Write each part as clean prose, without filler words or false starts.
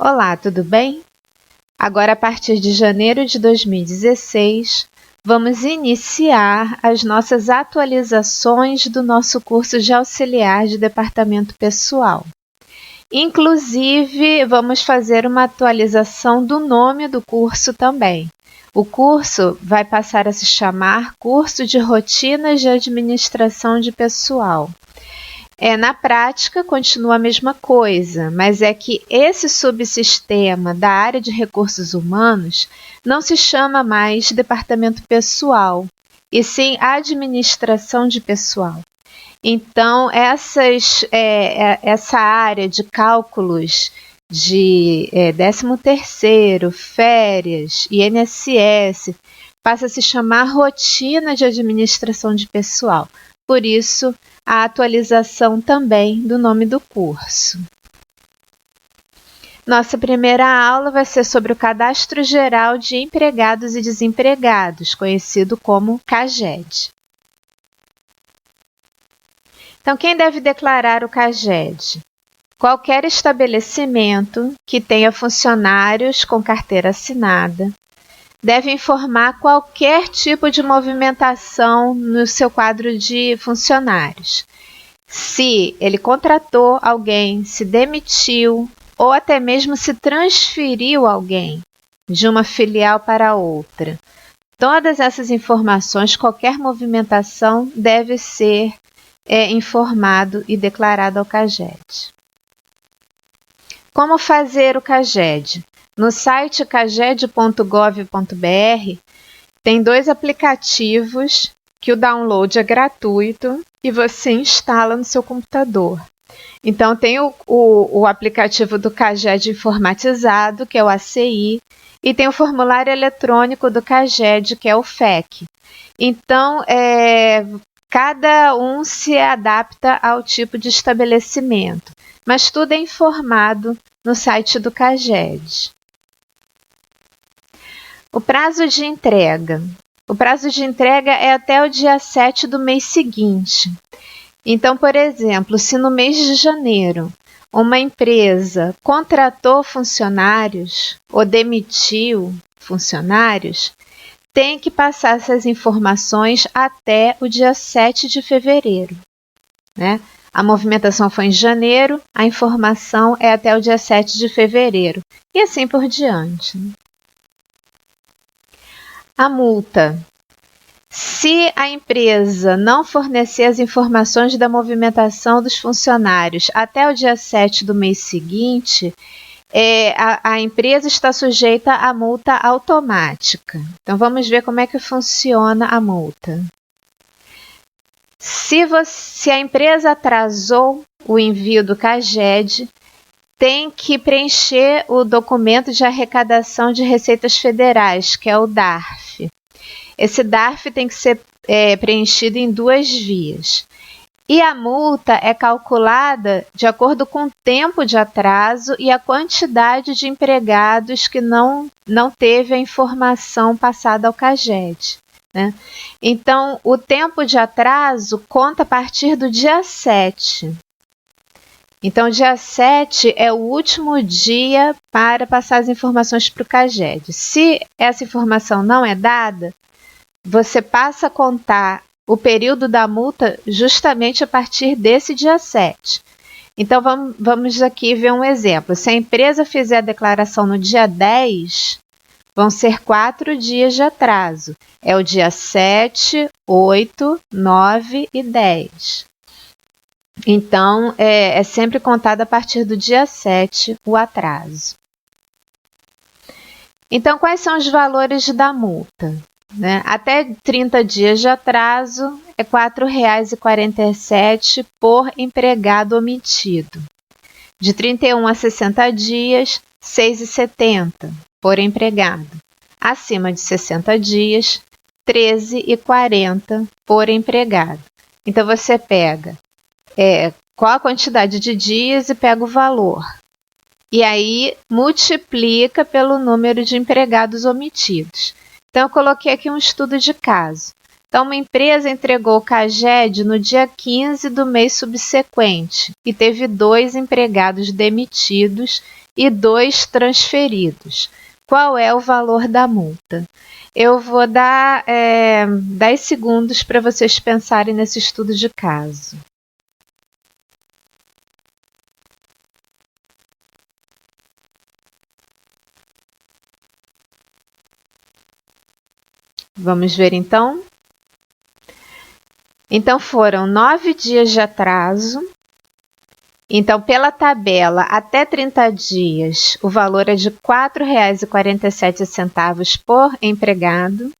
Olá, tudo bem? Agora, a partir de janeiro de 2016, vamos iniciar as nossas atualizações do nosso curso de auxiliar de departamento pessoal. Inclusive, vamos fazer uma atualização do nome do curso também. O curso vai passar a se chamar Curso de Rotinas de Administração de Pessoal. Na prática, continua a mesma coisa, mas é que esse subsistema da área de recursos humanos não se chama mais departamento pessoal, e sim administração de pessoal. Então, essa área de cálculos de 13º, férias e INSS passa a se chamar rotina de administração de pessoal. Por isso, a atualização também do nome do curso. Nossa primeira aula vai ser sobre o Cadastro Geral de Empregados e Desempregados, conhecido como CAGED. Então, quem deve declarar o CAGED? Qualquer estabelecimento que tenha funcionários com carteira assinada deve informar qualquer tipo de movimentação no seu quadro de funcionários. Se ele contratou alguém, se demitiu ou até mesmo se transferiu alguém de uma filial para outra. Todas essas informações, qualquer movimentação deve ser informado e declarado ao CAGED. Como fazer o CAGED? No site caged.gov.br tem 2 aplicativos que o download é gratuito e você instala no seu computador. Então, tem o aplicativo do CAGED informatizado, que é o ACI, e tem o formulário eletrônico do CAGED, que é o FEC. Então, cada um se adapta ao tipo de estabelecimento, mas tudo é informado no site do CAGED. O prazo de entrega. O prazo de entrega é até o dia 7 do mês seguinte. Então, por exemplo, se no mês de janeiro uma empresa contratou funcionários ou demitiu funcionários, tem que passar essas informações até o dia 7 de fevereiro. Né? A movimentação foi em janeiro, a informação é até o dia 7 de fevereiro. E assim por diante. A multa. Se a empresa não fornecer as informações da movimentação dos funcionários até o dia 7 do mês seguinte, a empresa está sujeita à multa automática. Então, vamos ver como é que funciona a multa. Se a empresa atrasou o envio do CAGED, tem que preencher o documento de arrecadação de receitas federais, que é o DARF. Esse DARF tem que ser preenchido em 2 vias. E a multa é calculada de acordo com o tempo de atraso e a quantidade de empregados que não teve a informação passada ao CAGED. Né? Então, o tempo de atraso conta a partir do dia 7. Então, dia 7 é o último dia para passar as informações para o CAGED. Se essa informação não é dada, você passa a contar o período da multa justamente a partir desse dia 7. Então, vamos aqui ver um exemplo. Se a empresa fizer a declaração no dia 10, vão ser 4 dias de atraso. É o dia 7, 8, 9 e 10. Então, é sempre contado a partir do dia 7 o atraso. Então, quais são os valores da multa? Né? Até 30 dias de atraso é R$ 4,47 por empregado omitido. De 31 a 60 dias, R$ 6,70 por empregado. Acima de 60 dias, R$ 13,40 por empregado. Então, você pega qual a quantidade de dias e pega o valor. E aí, multiplica pelo número de empregados omitidos. Então, eu coloquei aqui um estudo de caso. Então, uma empresa entregou o CAGED no dia 15 do mês subsequente e teve 2 empregados demitidos e 2 transferidos. Qual é o valor da multa? Eu vou dar 10 segundos para vocês pensarem nesse estudo de caso. Vamos ver então? Então, foram 9 dias de atraso. Então, pela tabela, até 30 dias, o valor é de R$ 4,47 por empregado.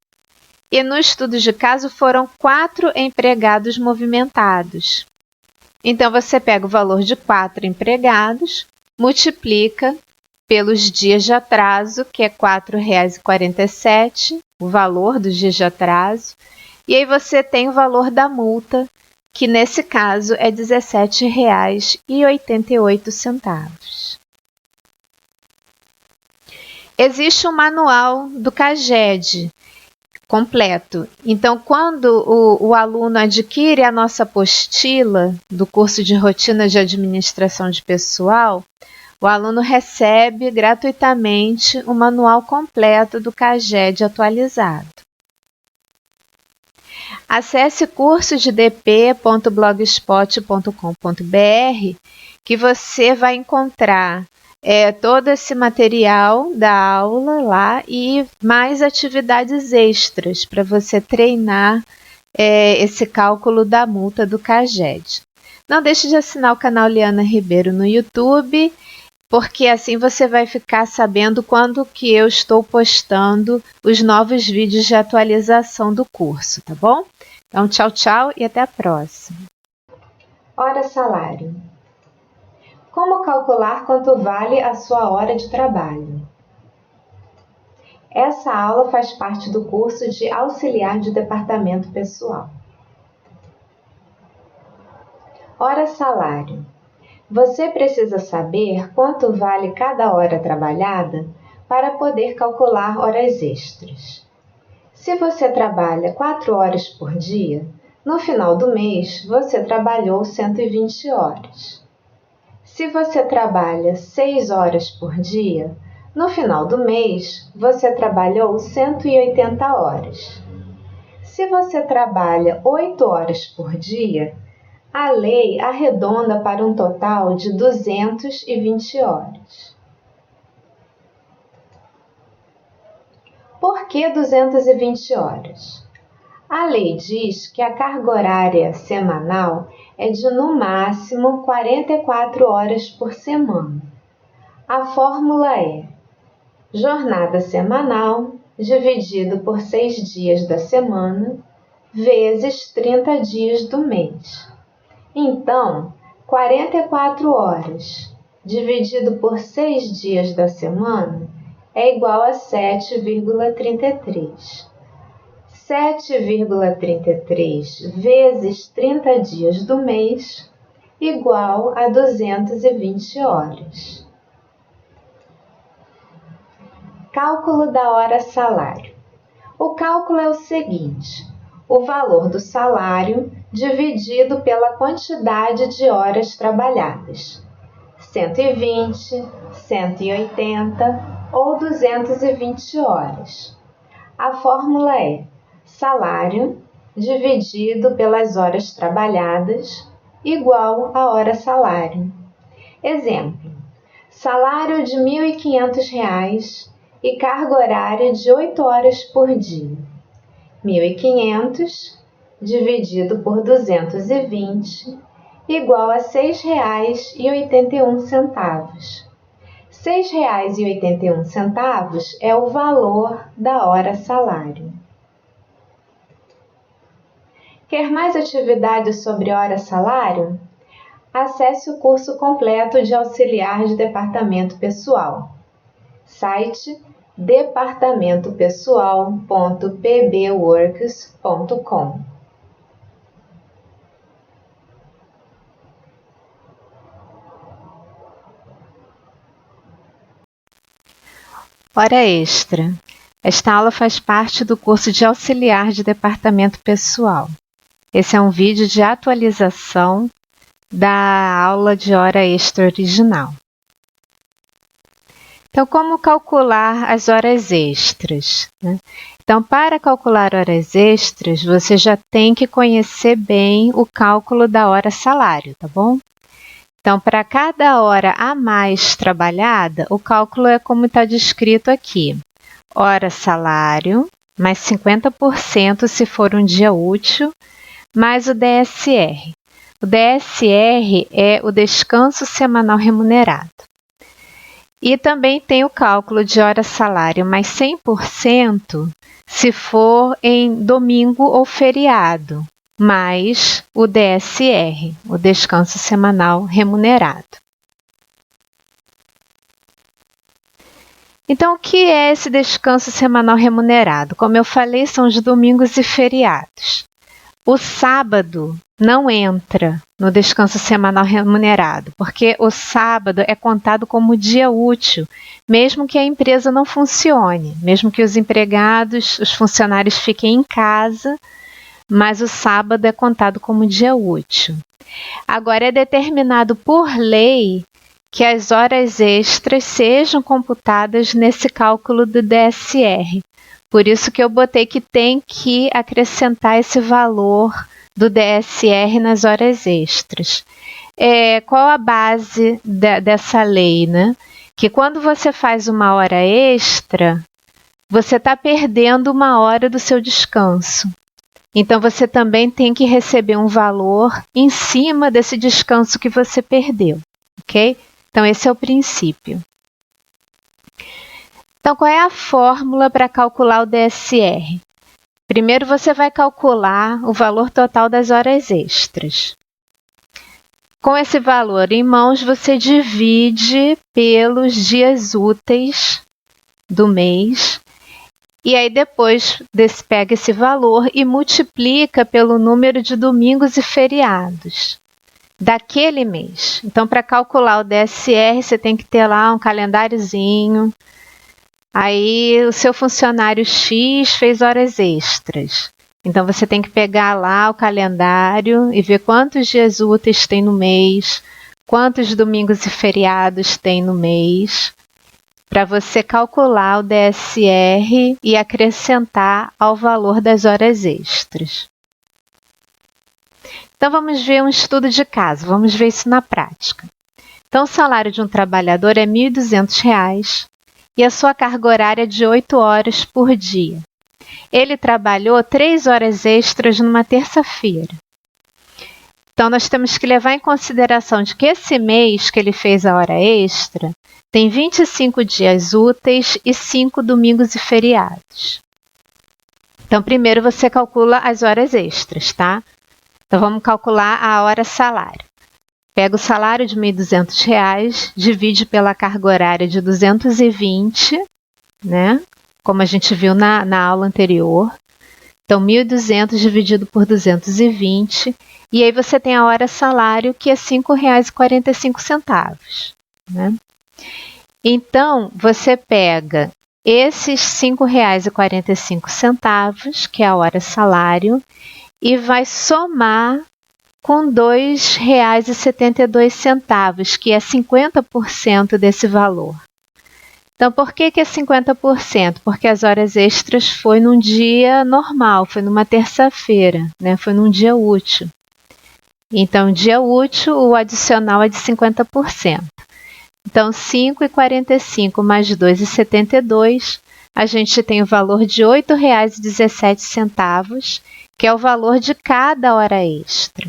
E no estudo de caso, foram 4 empregados movimentados. Então, você pega o valor de 4 empregados, multiplica pelos dias de atraso, que é R$ 4,47, o valor dos dias de atraso, e aí você tem o valor da multa, que nesse caso é R$ 17,88. Existe um manual do CAGED completo. Então, quando o aluno adquire a nossa apostila do curso de rotina de administração de pessoal, o aluno recebe gratuitamente o manual completo do CAGED atualizado. Acesse cursosdp.blogspot.com.br que você vai encontrar todo esse material da aula lá e mais atividades extras para você treinar esse cálculo da multa do CAGED. Não deixe de assinar o canal Liana Ribeiro no YouTube, porque assim você vai ficar sabendo quando que eu estou postando os novos vídeos de atualização do curso, tá bom? Então, tchau, tchau e até a próxima. Hora salário. Como calcular quanto vale a sua hora de trabalho? Essa aula faz parte do curso de auxiliar de departamento pessoal. Hora salário. Você precisa saber quanto vale cada hora trabalhada para poder calcular horas extras. Se você trabalha 4 horas por dia, no final do mês você trabalhou 120 horas. Se você trabalha 6 horas por dia, no final do mês você trabalhou 180 horas. Se você trabalha 8 horas por dia, a lei arredonda para um total de 220 horas. Por que 220 horas? A lei diz que a carga horária semanal é de no máximo 44 horas por semana. A fórmula é jornada semanal dividido por 6 dias da semana vezes 30 dias do mês. Então, 44 horas dividido por 6 dias da semana é igual a 7,33. 7,33 vezes 30 dias do mês igual a 220 horas. Cálculo da hora salário. O cálculo é o seguinte: o valor do salário dividido pela quantidade de horas trabalhadas. 120, 180 ou 220 horas. A fórmula é salário dividido pelas horas trabalhadas igual a hora salário. Exemplo: salário de R$ 1.500 e carga horária de 8 horas por dia. 1.500 dividido por 220 igual a R$ 6,81. R$ 6,81 é o valor da hora salário. Quer mais atividades sobre hora salário? Acesse o curso completo de auxiliar de departamento pessoal. Site departamentopessoal.pbworks.com. Hora extra. Esta aula faz parte do curso de auxiliar de departamento pessoal. Esse é um vídeo de atualização da aula de hora extra original. Então, como calcular as horas extras, né? Então, para calcular horas extras, você já tem que conhecer bem o cálculo da hora salário, tá bom? Então, para cada hora a mais trabalhada, o cálculo é como está descrito aqui. Hora salário, mais 50% se for um dia útil, mais o DSR. O DSR é o descanso semanal remunerado. E também tem o cálculo de hora salário mais 100% se for em domingo ou feriado, mais o DSR, o descanso semanal remunerado. Então, o que é esse descanso semanal remunerado? Como eu falei, são os domingos e feriados. O sábado não entra no descanso semanal remunerado, porque o sábado é contado como dia útil, mesmo que a empresa não funcione, mesmo que os empregados, os funcionários fiquem em casa, mas o sábado é contado como dia útil. Agora, é determinado por lei que as horas extras sejam computadas nesse cálculo do DSR. Por isso que eu botei que tem que acrescentar esse valor do DSR nas horas extras. Qual a base dessa lei, né? Que quando você faz uma hora extra, você está perdendo uma hora do seu descanso. Então, você também tem que receber um valor em cima desse descanso que você perdeu, ok? Então, esse é o princípio. Então, qual é a fórmula para calcular o DSR? Primeiro, você vai calcular o valor total das horas extras. Com esse valor em mãos, você divide pelos dias úteis do mês. E aí, depois, pega esse valor e multiplica pelo número de domingos e feriados daquele mês. Então, para calcular o DSR, você tem que ter lá um calendáriozinho. Aí, o seu funcionário X fez horas extras. Então, você tem que pegar lá o calendário e ver quantos dias úteis tem no mês, quantos domingos e feriados tem no mês, para você calcular o DSR e acrescentar ao valor das horas extras. Então, vamos ver um estudo de caso, vamos ver isso na prática. Então, o salário de um trabalhador é R$ 1.200 e a sua carga horária é de 8 horas por dia. Ele trabalhou 3 horas extras numa terça-feira. Então, nós temos que levar em consideração de que esse mês que ele fez a hora extra tem 25 dias úteis e 5 domingos e feriados. Então, primeiro você calcula as horas extras, tá? Então, vamos calcular a hora salário. Pega o salário de R$ 1.200, divide pela carga horária de 220, né? Como a gente viu na aula anterior. Então, 1.200 dividido por 220. E aí você tem a hora salário, que é R$ 5,45, né? Então, você pega esses R$ 5,45, que é a hora salário, e vai somar com R$ 2,72, que é 50% desse valor. Então, por que é 50%? Porque as horas extras foi num dia normal, foi numa terça-feira, né? Foi num dia útil. Então, dia útil, o adicional é de 50%. Então, 5,45 mais 2,72, a gente tem o valor de R$ 8,17, que é o valor de cada hora extra.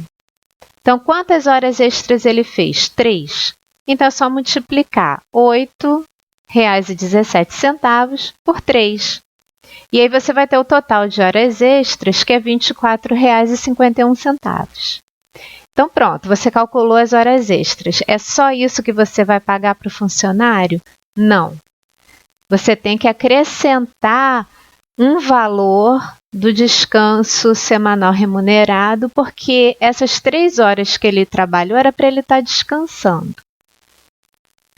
Então, quantas horas extras ele fez? 3. Então, é só multiplicar R$ 8,17 por 3. E aí você vai ter o total de horas extras, que é R$ 24,51. Então, pronto, você calculou as horas extras. É só isso que você vai pagar para o funcionário? Não. Você tem que acrescentar um valor do descanso semanal remunerado, porque essas 3 horas que ele trabalhou era para ele estar descansando.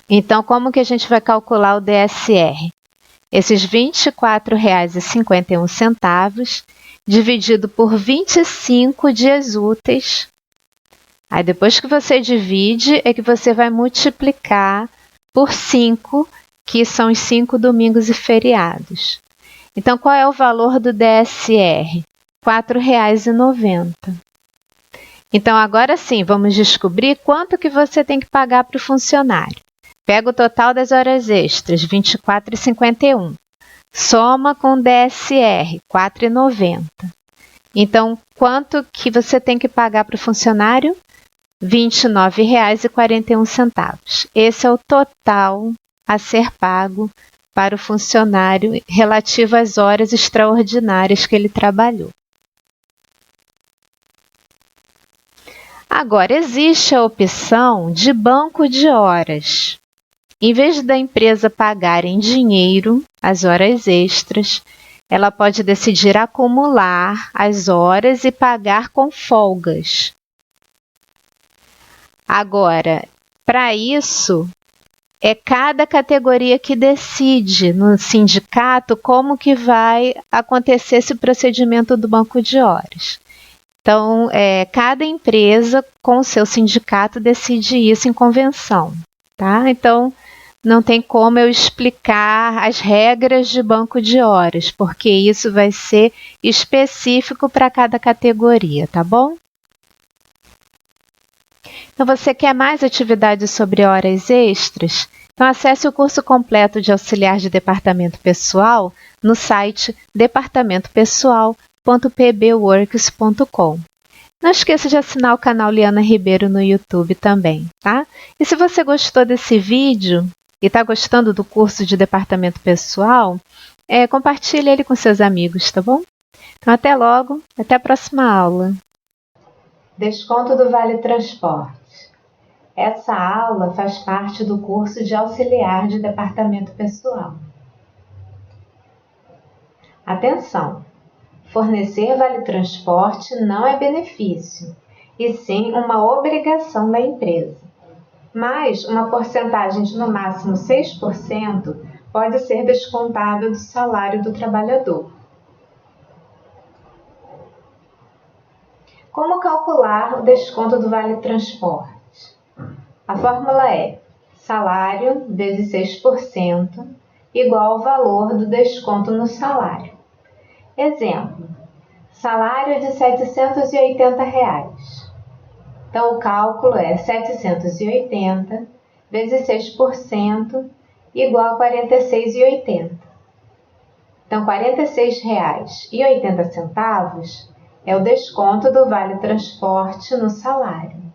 Então, como que a gente vai calcular o DSR? esses R$ 24,51 dividido por 25 dias úteis. Aí depois que você divide, é que você vai multiplicar por 5, que são os 5 domingos e feriados. Então, qual é o valor do DSR? R$ 4,90. Então, agora sim, vamos descobrir quanto que você tem que pagar para o funcionário. Pega o total das horas extras, R$ 24,51. Soma com o DSR, R$ 4,90. Então, quanto que você tem que pagar para o funcionário? R$ 29,41. Esse é o total a ser pago para o funcionário relativo às horas extraordinárias que ele trabalhou. Agora, existe a opção de banco de horas. Em vez da empresa pagar em dinheiro as horas extras, ela pode decidir acumular as horas e pagar com folgas. Agora, para isso, é cada categoria que decide no sindicato como que vai acontecer esse procedimento do banco de horas. Então, cada empresa com o seu sindicato decide isso em convenção, tá? Então, não tem como eu explicar as regras de banco de horas, porque isso vai ser específico para cada categoria, tá bom? Então, você quer mais atividades sobre horas extras? Então, acesse o curso completo de auxiliar de departamento pessoal no site departamentopessoal.pbworks.com. Não esqueça de assinar o canal Liana Ribeiro no YouTube também, tá? E se você gostou desse vídeo e está gostando do curso de departamento pessoal, compartilhe ele com seus amigos, tá bom? Então, até logo, até a próxima aula. Desconto do Vale Transporte. Essa aula faz parte do curso de auxiliar de departamento pessoal. Atenção! Fornecer Vale Transporte não é benefício, e sim uma obrigação da empresa. Mas uma porcentagem de no máximo 6% pode ser descontada do salário do trabalhador. Como calcular o desconto do Vale Transporte? A fórmula é salário vezes 6% igual ao valor do desconto no salário. Exemplo, salário de R$ 780. Então, o cálculo é 780 vezes 6% igual a R$ 46,80. Então, R$ 46,80 é o desconto do Vale Transporte no salário.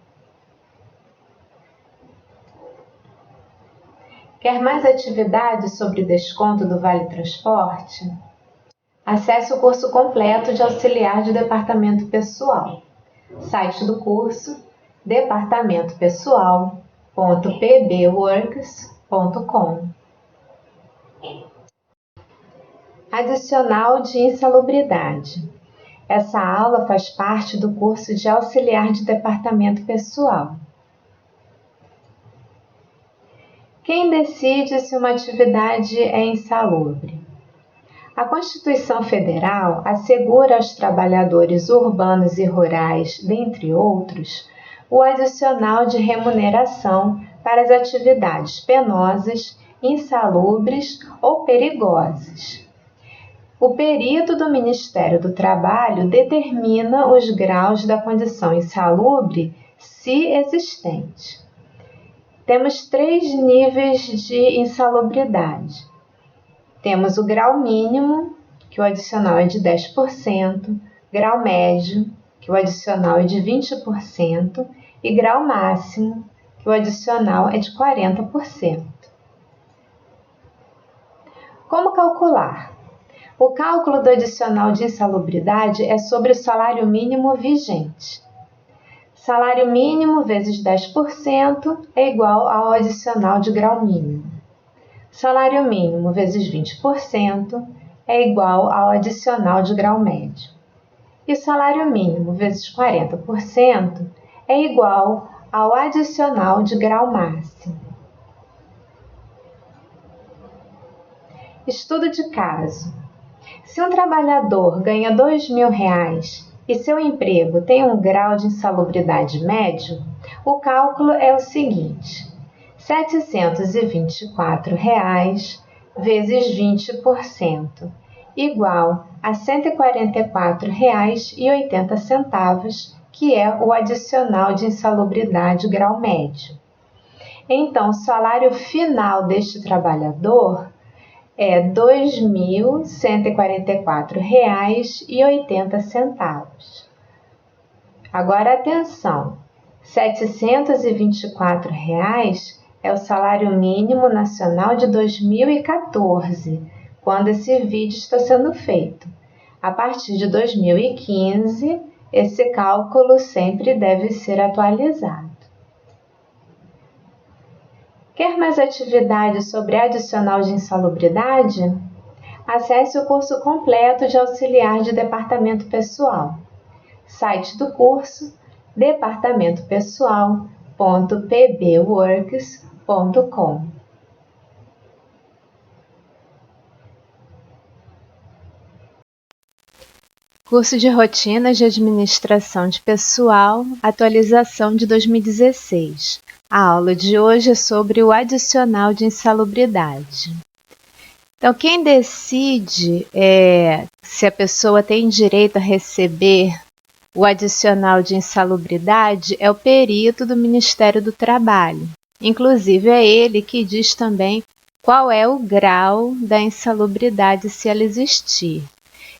Quer mais atividades sobre desconto do Vale Transporte? Acesse o curso completo de auxiliar de departamento pessoal. Site do curso departamentopessoal.pbworks.com. Adicional de insalubridade. Essa aula faz parte do curso de auxiliar de departamento pessoal. Quem decide se uma atividade é insalubre? A Constituição Federal assegura aos trabalhadores urbanos e rurais, dentre outros, o adicional de remuneração para as atividades penosas, insalubres ou perigosas. O perito do Ministério do Trabalho determina os graus da condição insalubre, se existente. Temos 3 níveis de insalubridade. Temos o grau mínimo, que o adicional é de 10%, grau médio, que o adicional é de 20%, e grau máximo, que o adicional é de 40%. Como calcular? O cálculo do adicional de insalubridade é sobre o salário mínimo vigente. Salário mínimo vezes 10% é igual ao adicional de grau mínimo. Salário mínimo vezes 20% é igual ao adicional de grau médio. E salário mínimo vezes 40% é igual ao adicional de grau máximo. Estudo de caso. Se um trabalhador ganha R$2.000 e seu emprego tem um grau de insalubridade médio, o cálculo é o seguinte: R$724 vezes 20% igual a R$144,80, que é o adicional de insalubridade grau médio. Então, o salário final deste trabalhador é R$2.144,80. Agora, atenção! R$724 é o salário mínimo nacional de 2014, quando esse vídeo está sendo feito. A partir de 2015, esse cálculo sempre deve ser atualizado. Quer mais atividades sobre adicional de insalubridade? Acesse o curso completo de auxiliar de departamento pessoal. Site do curso: departamentopessoal.pbworks.com. Curso de Rotinas de Administração de Pessoal, atualização de 2016. A aula de hoje é sobre o adicional de insalubridade. Então, quem decide se a pessoa tem direito a receber o adicional de insalubridade é o perito do Ministério do Trabalho. Inclusive, é ele que diz também qual é o grau da insalubridade, se ela existir.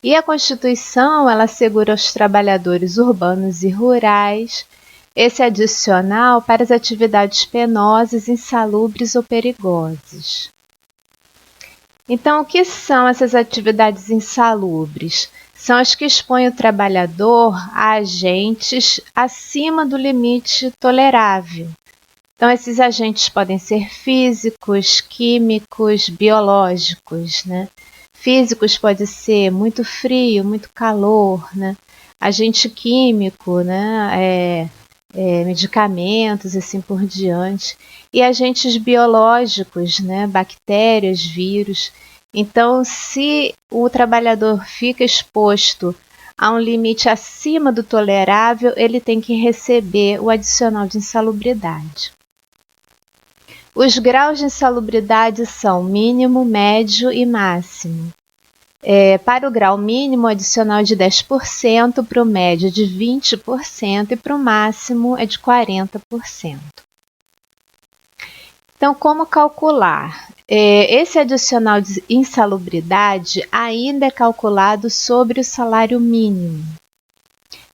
E a Constituição, ela assegura aos trabalhadores urbanos e rurais esse adicional para as atividades penosas, insalubres ou perigosas. Então, o que são essas atividades insalubres? São as que expõem o trabalhador a agentes acima do limite tolerável. Então, esses agentes podem ser físicos, químicos, biológicos, né? Físicos pode ser muito frio, muito calor, né? Agente químico, né? Medicamentos, assim por diante. E agentes biológicos, né? Bactérias, vírus. Então, se o trabalhador fica exposto a um limite acima do tolerável, ele tem que receber o adicional de insalubridade. Os graus de insalubridade são mínimo, médio e máximo. Para o grau mínimo, adicional de 10%, para o médio de 20% e para o máximo é de 40%. Então, como calcular? Esse adicional de insalubridade ainda é calculado sobre o salário mínimo.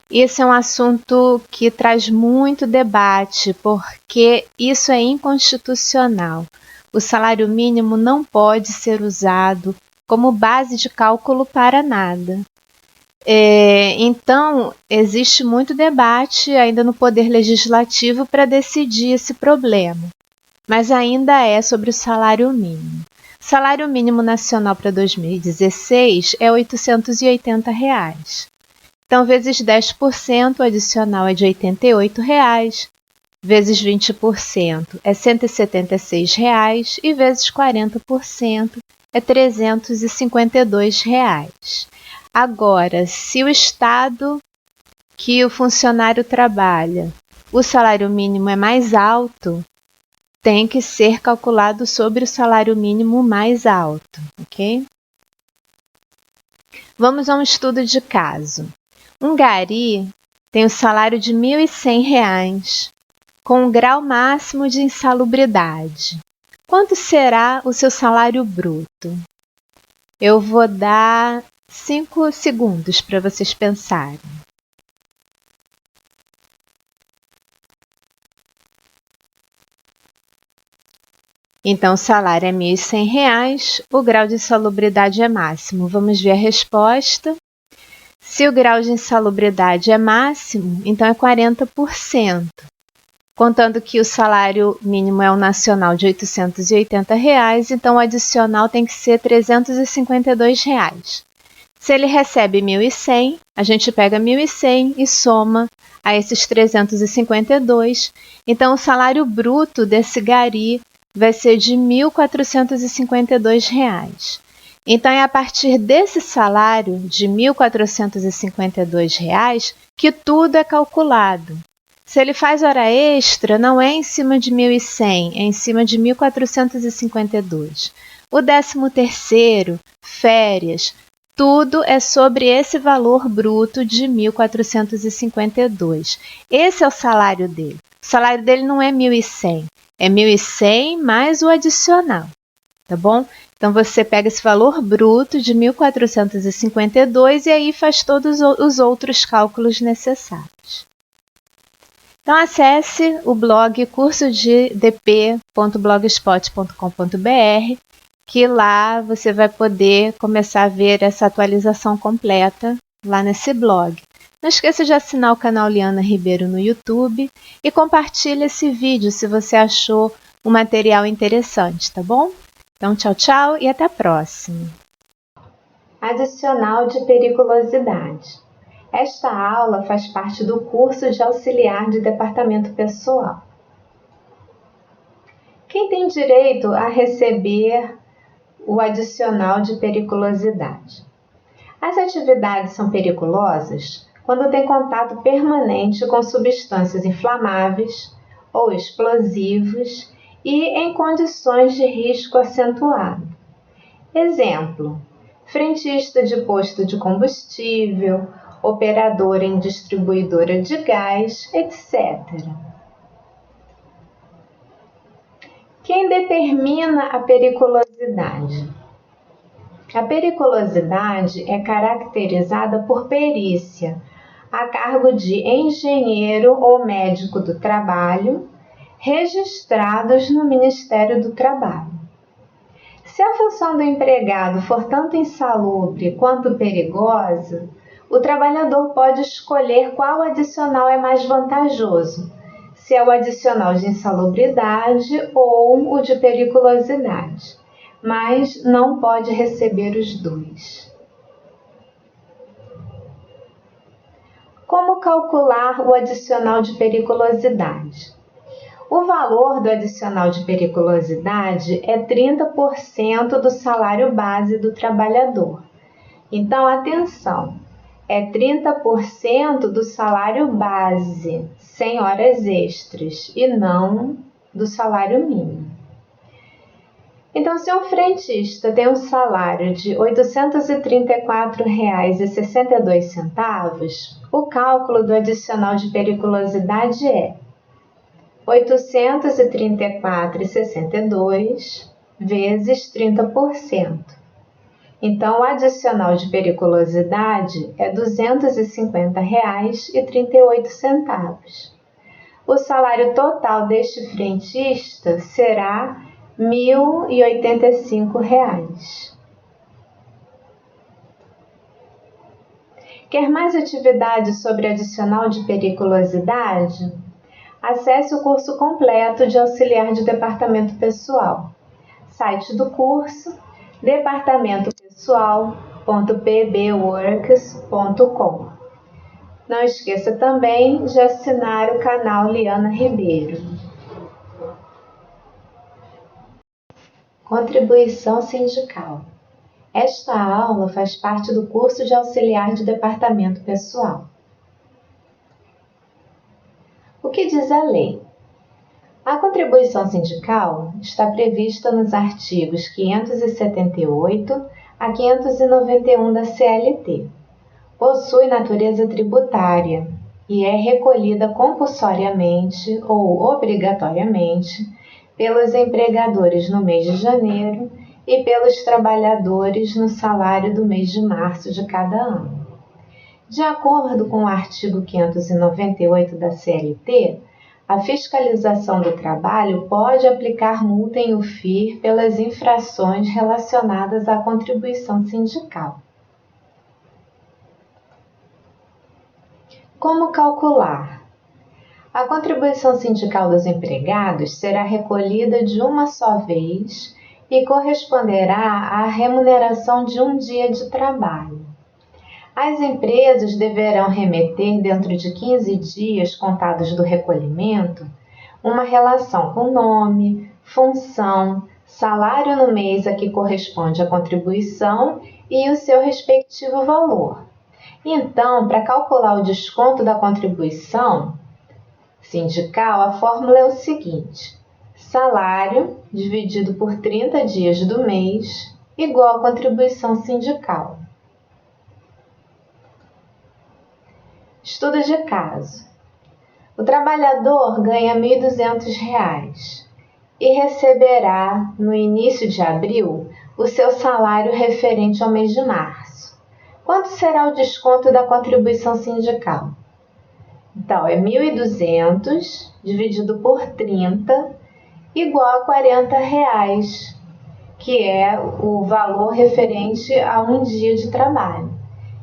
Esse é um assunto que traz muito debate, porque isso é inconstitucional. O salário mínimo não pode ser usado como base de cálculo para nada. Então, existe muito debate ainda no Poder Legislativo para decidir esse problema, mas ainda é sobre o salário mínimo. O salário mínimo nacional para 2016 é R$ 880. Então, vezes 10%, o adicional é de R$ 88, vezes 20% é R$ 176 e vezes 40% é R$ 352. Agora, se o estado que o funcionário trabalha, o salário mínimo é mais alto, tem que ser calculado sobre o salário mínimo mais alto, ok? Vamos a um estudo de caso. Um gari tem o salário de R$ 1.100, com um grau máximo de insalubridade. Quanto será o seu salário bruto? Eu vou dar 5 segundos para vocês pensarem. Então, o salário é R$ 1.100, o grau de insalubridade é máximo. Vamos ver a resposta. Se o grau de insalubridade é máximo, então é 40%. Contando que o salário mínimo é o nacional de R$ 880, então o adicional tem que ser R$ 352. Se ele recebe 1.100, a gente pega 1.100 e soma a esses 352. Então, o salário bruto desse gari vai ser de R$ 1.452. Então, é a partir desse salário de R$ 1.452 que tudo é calculado. Se ele faz hora extra, não é em cima de 1.100, é em cima de 1.452. O 13º, férias, tudo é sobre esse valor bruto de 1.452. Esse é o salário dele. O salário dele não é 1.100, é 1.100 mais o adicional, tá bom? Então, você pega esse valor bruto de 1.452 e aí faz todos os outros cálculos necessários. Então, acesse o blog cursodedp.blogspot.com.br, que lá você vai poder começar a ver essa atualização completa lá nesse blog. Não esqueça de assinar o canal Liana Ribeiro no YouTube e compartilhe esse vídeo se você achou o material interessante, tá bom? Então, tchau, tchau e até a próxima. Adicional de periculosidade. Esta aula faz parte do curso de auxiliar de departamento pessoal. Quem tem direito a receber o adicional de periculosidade? As atividades são periculosas quando tem contato permanente com substâncias inflamáveis ou explosivos e em condições de risco acentuado. Exemplo: frentista de posto de combustível, operador em distribuidora de gás, etc. Quem determina a periculosidade? A periculosidade é caracterizada por perícia, a cargo de engenheiro ou médico do trabalho, registrados no Ministério do Trabalho. Se a função do empregado for tanto insalubre quanto perigosa, o trabalhador pode escolher qual adicional é mais vantajoso, se é o adicional de insalubridade ou o de periculosidade, mas não pode receber os dois. Como calcular o adicional de periculosidade? O valor do adicional de periculosidade é 30% do salário base do trabalhador. Então, atenção, é 30% do salário base, sem horas extras, e não do salário mínimo. Então, se um frentista tem um salário de R$ 834,62, o cálculo do adicional de periculosidade é 834,62 vezes 30%. Então, o adicional de periculosidade é R$ 250,38. O salário total deste frentista será R$ 1.085. Quer mais atividades sobre adicional de periculosidade? Acesse o curso completo de auxiliar de departamento pessoal. Site do curso: departamentopessoal.pbworks.com. Não esqueça também de assinar o canal Liana Ribeiro. Contribuição sindical. Esta aula faz parte do curso de auxiliar de departamento pessoal. O que diz a lei? A contribuição sindical está prevista nos artigos 578 a 591 da CLT. Possui natureza tributária e é recolhida compulsoriamente ou obrigatoriamente pelos empregadores no mês de janeiro e pelos trabalhadores no salário do mês de março de cada ano. De acordo com o artigo 598 da CLT, a fiscalização do trabalho pode aplicar multa em UFIR pelas infrações relacionadas à contribuição sindical. Como calcular? A contribuição sindical dos empregados será recolhida de uma só vez e corresponderá à remuneração de um dia de trabalho. As empresas deverão remeter, dentro de 15 dias contados do recolhimento, uma relação com nome, função, salário no mês a que corresponde a contribuição e o seu respectivo valor. Então, para calcular o desconto da contribuição sindical, a fórmula é o seguinte: salário dividido por 30 dias do mês igual a contribuição sindical. Estudo de caso. O trabalhador ganha R$ 1.200 e receberá, no início de abril, o seu salário referente ao mês de março. Quanto será o desconto da contribuição sindical? Então, é 1.200 dividido por 30 igual a R$ 40, que é o valor referente a um dia de trabalho.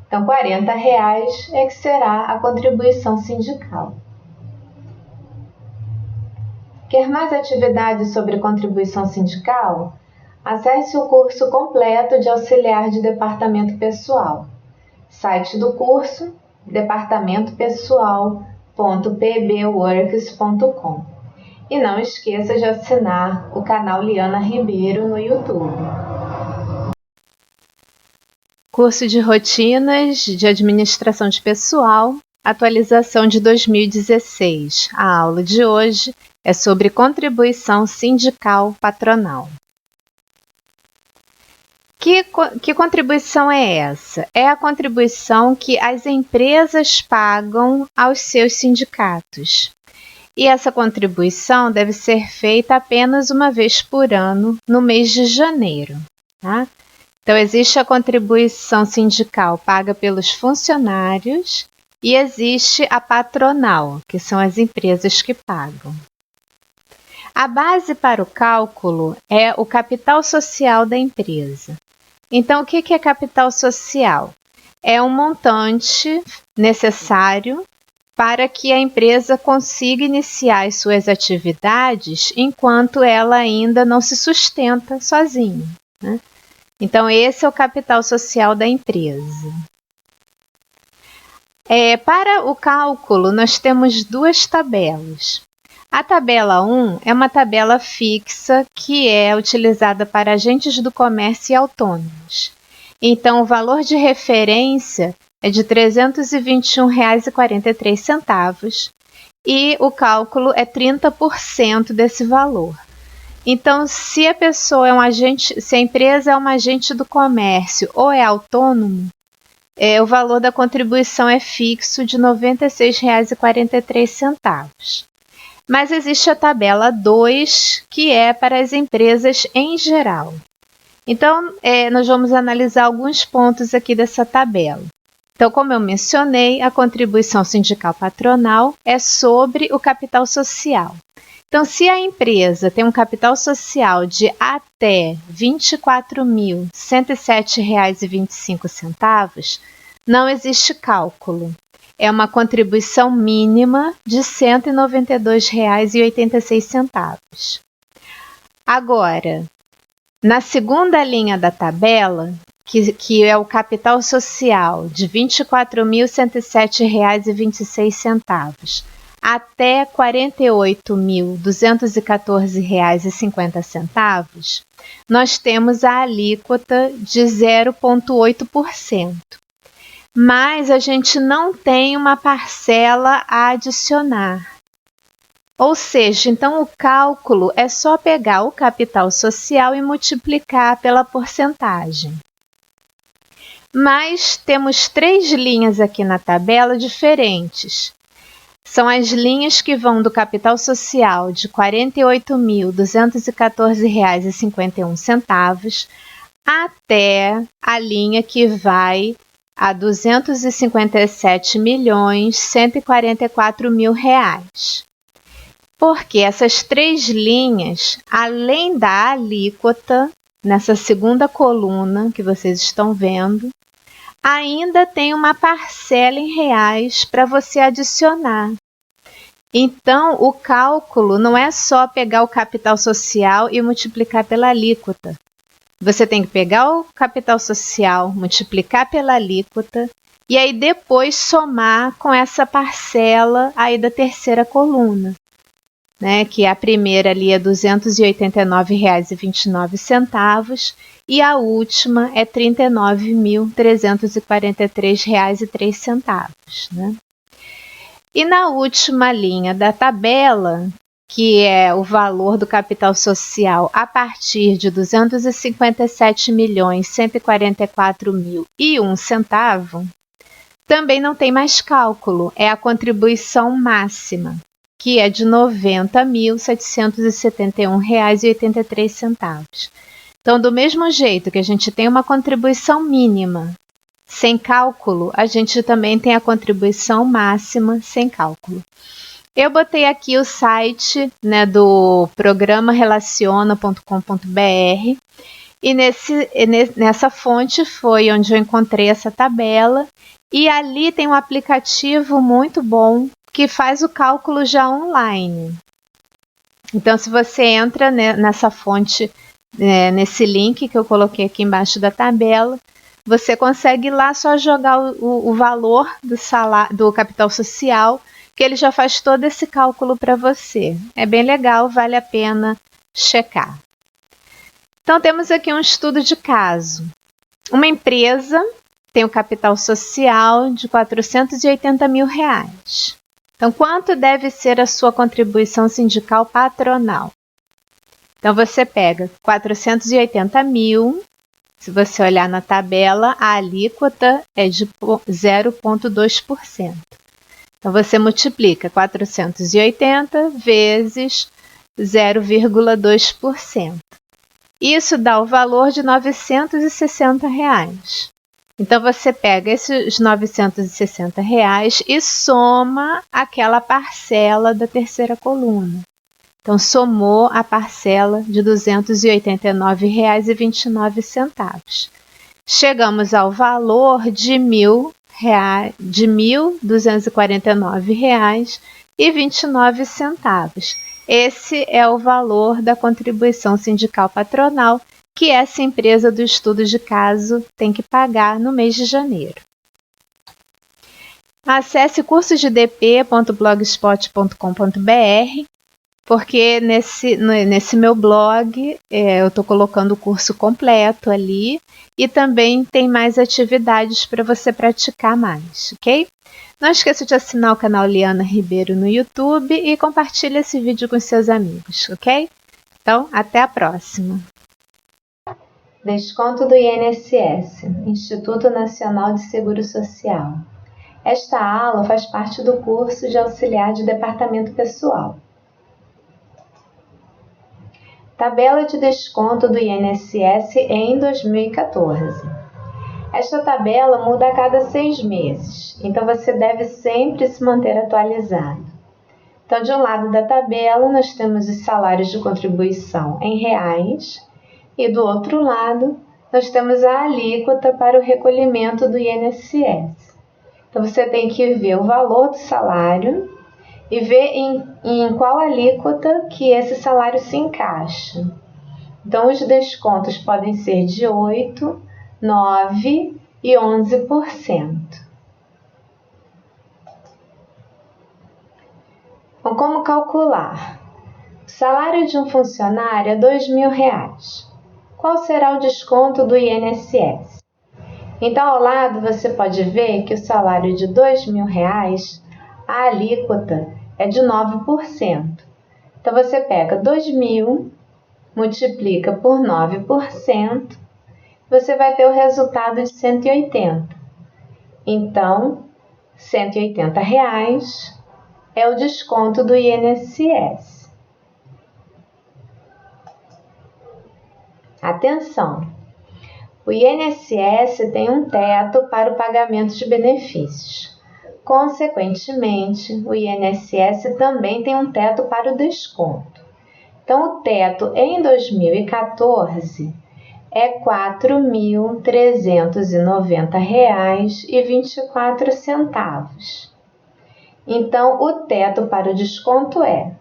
Então, R$ 40 é que será a contribuição sindical. Quer mais atividades sobre contribuição sindical? Acesse o curso completo de auxiliar de departamento pessoal. Site do curso: departamentopessoal.pbworks.com. E não esqueça de assinar o canal Liana Ribeiro no YouTube. Curso de Rotinas de Administração de Pessoal, atualização de 2016. A aula de hoje é sobre contribuição sindical patronal. Que contribuição é essa? É a contribuição que as empresas pagam aos seus sindicatos. E essa contribuição deve ser feita apenas uma vez por ano, no mês de janeiro. Tá? Então, existe a contribuição sindical paga pelos funcionários e existe a patronal, que são as empresas que pagam. A base para o cálculo é o capital social da empresa. Então, o que é capital social? É um montante necessário para que a empresa consiga iniciar as suas atividades enquanto ela ainda não se sustenta sozinha, né? Então, esse é o capital social da empresa. Para o cálculo, nós temos duas tabelas. A tabela 1 é uma tabela fixa que é utilizada para agentes do comércio e autônomos. Então, o valor de referência é de R$ 321,43 e o cálculo é 30% desse valor. Então, se a pessoa é se a empresa é um agente do comércio ou é autônomo, o valor da contribuição é fixo de R$ 96,43. Mas existe a tabela 2, que é para as empresas em geral. Então, nós vamos analisar alguns pontos aqui dessa tabela. Então, como eu mencionei, a contribuição sindical patronal é sobre o capital social. Então, se a empresa tem um capital social de até R$ 24.107,25, não existe cálculo. É uma contribuição mínima de R$ 192,86. Agora, na segunda linha da tabela, que é o capital social de R$ 24.107,26 até R$ 48.214,50, nós temos a alíquota de 0,8%. Mas a gente não tem uma parcela a adicionar. Ou seja, então o cálculo é só pegar o capital social e multiplicar pela porcentagem. Mas temos 3 linhas aqui na tabela diferentes. São as linhas que vão do capital social de R$ 48.214,51 até a linha que vai a R$ 257.144.000. Porque essas 3 linhas, além da alíquota, nessa segunda coluna que vocês estão vendo, ainda tem uma parcela em reais para você adicionar. Então, o cálculo não é só pegar o capital social e multiplicar pela alíquota. Você tem que pegar o capital social, multiplicar pela alíquota e aí depois somar com essa parcela aí da terceira coluna. né, que a primeira ali é R$ 289,29 e a última é R$ 39.343,03, né? E na última linha da tabela, que é o valor do capital social a partir de R$ 257.144.001, também não tem mais cálculo, é a contribuição máxima, que é de R$ 90.771,83. Então, do mesmo jeito que a gente tem uma contribuição mínima sem cálculo, a gente também tem a contribuição máxima sem cálculo. Eu botei aqui o site, né, do programa relaciona.com.br e nessa fonte foi onde eu encontrei essa tabela e ali tem um aplicativo muito bom que faz o cálculo já online. Então, se você entra nessa fonte, nesse link que eu coloquei aqui embaixo da tabela, você consegue lá só jogar o valor do capital social, que ele já faz todo esse cálculo para você. É bem legal, vale a pena checar. Então, temos aqui um estudo de caso. Uma empresa tem um capital social de R$ 480 mil. Então, quanto deve ser a sua contribuição sindical patronal? Então, você pega 480 mil. Se você olhar na tabela, a alíquota é de 0,2%. Então, você multiplica 480 vezes 0,2%. Isso dá o valor de R$ 960. Então, você pega esses R$ 960 e soma aquela parcela da terceira coluna. Então, somou a parcela de R$ 289,29. Chegamos ao valor de R$ 1.249,29. Esse é o valor da contribuição sindical patronal que essa empresa do estudo de caso tem que pagar no mês de janeiro. Acesse cursosdedp.blogspot.com.br, porque nesse meu blog eu estou colocando o curso completo ali e também tem mais atividades para você praticar mais, ok? Não esqueça de assinar o canal Liana Ribeiro no YouTube e compartilhe esse vídeo com seus amigos, ok? Então, até a próxima! Desconto do INSS, Instituto Nacional de Seguro Social. Esta aula faz parte do curso de auxiliar de departamento pessoal. Tabela de desconto do INSS em 2014. Esta tabela muda a cada 6 meses, então você deve sempre se manter atualizado. Então, de um lado da tabela, nós temos os salários de contribuição em reais e do outro lado, nós temos a alíquota para o recolhimento do INSS. Então, você tem que ver o valor do salário e ver em qual alíquota que esse salário se encaixa. Então, os descontos podem ser de 8%, 9% e 11%. Então, como calcular? O salário de um funcionário é R$ 2.000. Qual será o desconto do INSS? Então, ao lado você pode ver que o salário de R$ 2.000, a alíquota é de 9%. Então, você pega 2.000, multiplica por 9%, você vai ter o resultado de 180. Então, R$ 180 é o desconto do INSS. Atenção! O INSS tem um teto para o pagamento de benefícios. Consequentemente, o INSS também tem um teto para o desconto. Então, o teto em 2014 é R$ 4.390,24. Então, o teto para o desconto é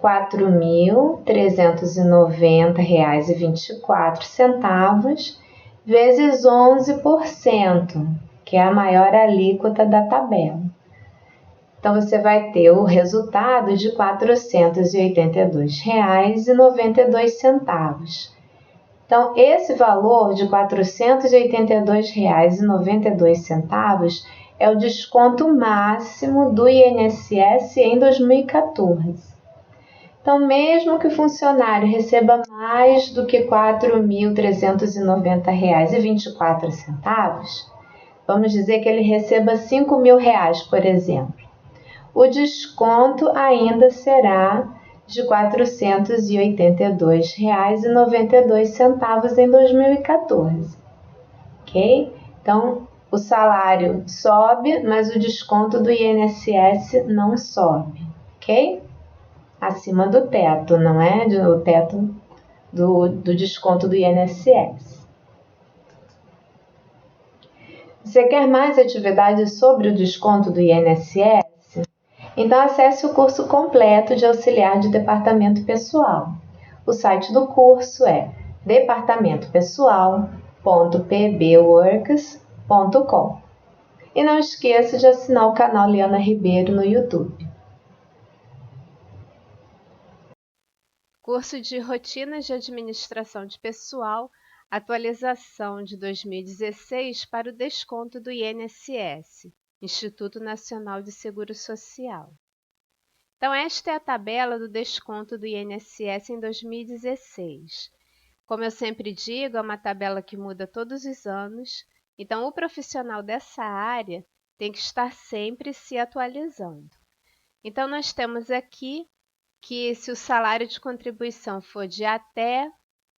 R$ 4.390,24 vezes 11%, que é a maior alíquota da tabela. Então, você vai ter o resultado de R$ 482,92. Então, esse valor de R$ 482,92 é o desconto máximo do INSS em 2014. Então, mesmo que o funcionário receba mais do que R$ 4.390,24, vamos dizer que ele receba R$ 5.000, por exemplo, o desconto ainda será de R$ 482,92 em 2014, ok? Então, o salário sobe, mas o desconto do INSS não sobe, ok? Acima do teto, não é? O teto do desconto do INSS. Você quer mais atividades sobre o desconto do INSS? Então, acesse o curso completo de auxiliar de departamento pessoal. O site do curso é departamentopessoal.pbworks.com. E não esqueça de assinar o canal Liana Ribeiro no YouTube. Curso de Rotinas de Administração de Pessoal, atualização de 2016 para o desconto do INSS, Instituto Nacional de Seguro Social. Então, esta é a tabela do desconto do INSS em 2016. Como eu sempre digo, é uma tabela que muda todos os anos, então o profissional dessa área tem que estar sempre se atualizando. Então, nós temos aqui que se o salário de contribuição for de até R$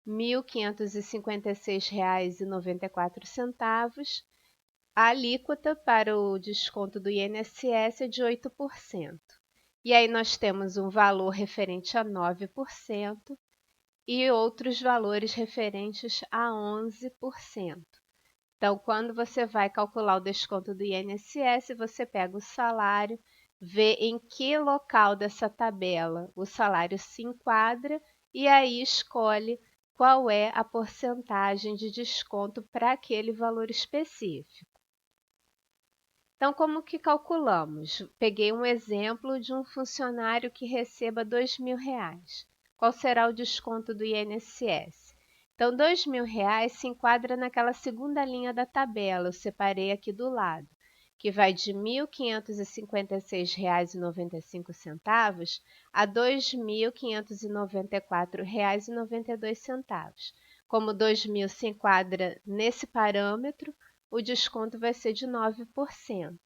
1.556,94, a alíquota para o desconto do INSS é de 8%. E aí nós temos um valor referente a 9% e outros valores referentes a 11%. Então, quando você vai calcular o desconto do INSS, você pega o salário, vê em que local dessa tabela o salário se enquadra e aí escolhe qual é a porcentagem de desconto para aquele valor específico. Então, como que calculamos? Peguei um exemplo de um funcionário que receba R$ 2.000. Qual será o desconto do INSS? Então, R$ 2.000 se enquadra naquela segunda linha da tabela, eu separei aqui do lado, que vai de R$ 1.556,95 a R$ 2.594,92. Como R$ 2.000 se enquadra nesse parâmetro, o desconto vai ser de 9%.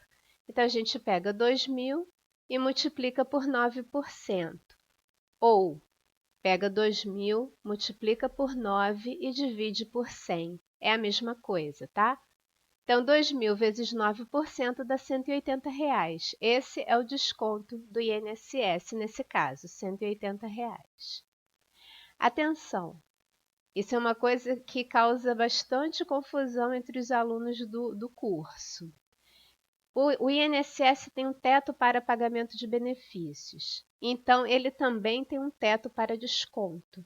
Então, a gente pega 2.000 e multiplica por 9%. Ou pega 2.000, multiplica por 9 e divide por 100. É a mesma coisa, tá? Então, 2.000 vezes 9% dá R$ 180. Esse é o desconto do INSS, nesse caso, R$ 180. Atenção! Isso é uma coisa que causa bastante confusão entre os alunos do curso. O INSS tem um teto para pagamento de benefícios, então ele também tem um teto para desconto.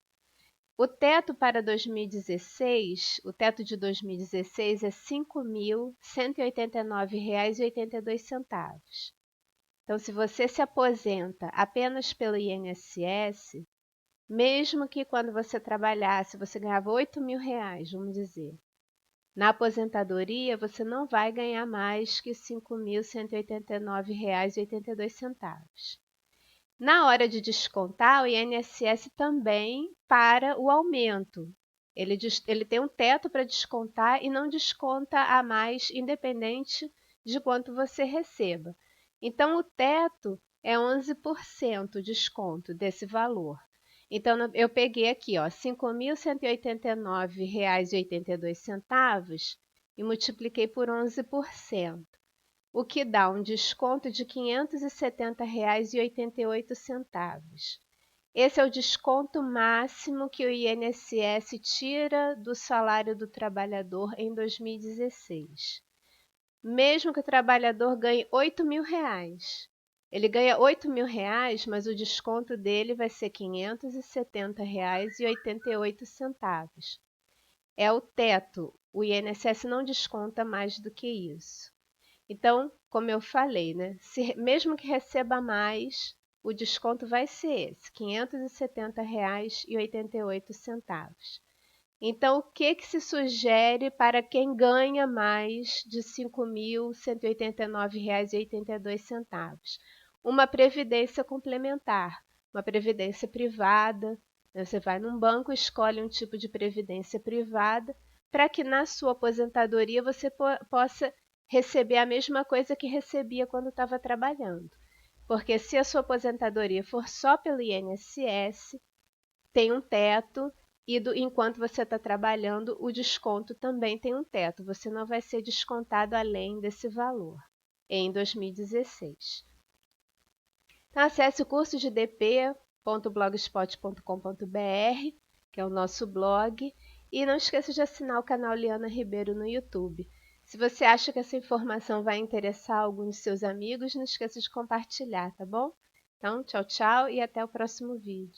O teto para 2016, o teto de 2016 é R$ 5.189,82. Então, se você se aposenta apenas pelo INSS, mesmo que quando você trabalhasse, você ganhava R$ 8.000, vamos dizer. Na aposentadoria, você não vai ganhar mais que R$ 5.189,82. Na hora de descontar, o INSS também para o aumento. Ele tem um teto para descontar e não desconta a mais, independente de quanto você receba. Então, o teto é 11% de desconto desse valor. Então, eu peguei aqui, R$ 5.189,82 e multipliquei por 11%, o que dá um desconto de R$ 570,88. Esse é o desconto máximo que o INSS tira do salário do trabalhador em 2016. Mesmo que o trabalhador ganhe R$ 8.000. Ele ganha R$ 8.000, mas o desconto dele vai ser R$ 570,88. É o teto. O INSS não desconta mais do que isso. Então, como eu falei, né? Mesmo que receba mais, o desconto vai ser esse, R$ 570,88. Então, o que se sugere para quem ganha mais de R$ 5.189,82? Uma previdência complementar, uma previdência privada. Você vai num banco, escolhe um tipo de previdência privada para que na sua aposentadoria você possa receber a mesma coisa que recebia quando estava trabalhando. Porque se a sua aposentadoria for só pelo INSS, tem um teto e enquanto você está trabalhando, o desconto também tem um teto. Você não vai ser descontado além desse valor em 2016. Então, acesse o curso de dp.blogspot.com.br, que é o nosso blog, e não esqueça de assinar o canal Liana Ribeiro no YouTube. Se você acha que essa informação vai interessar algum de seus amigos, não esqueça de compartilhar, tá bom? Então, tchau, tchau e até o próximo vídeo.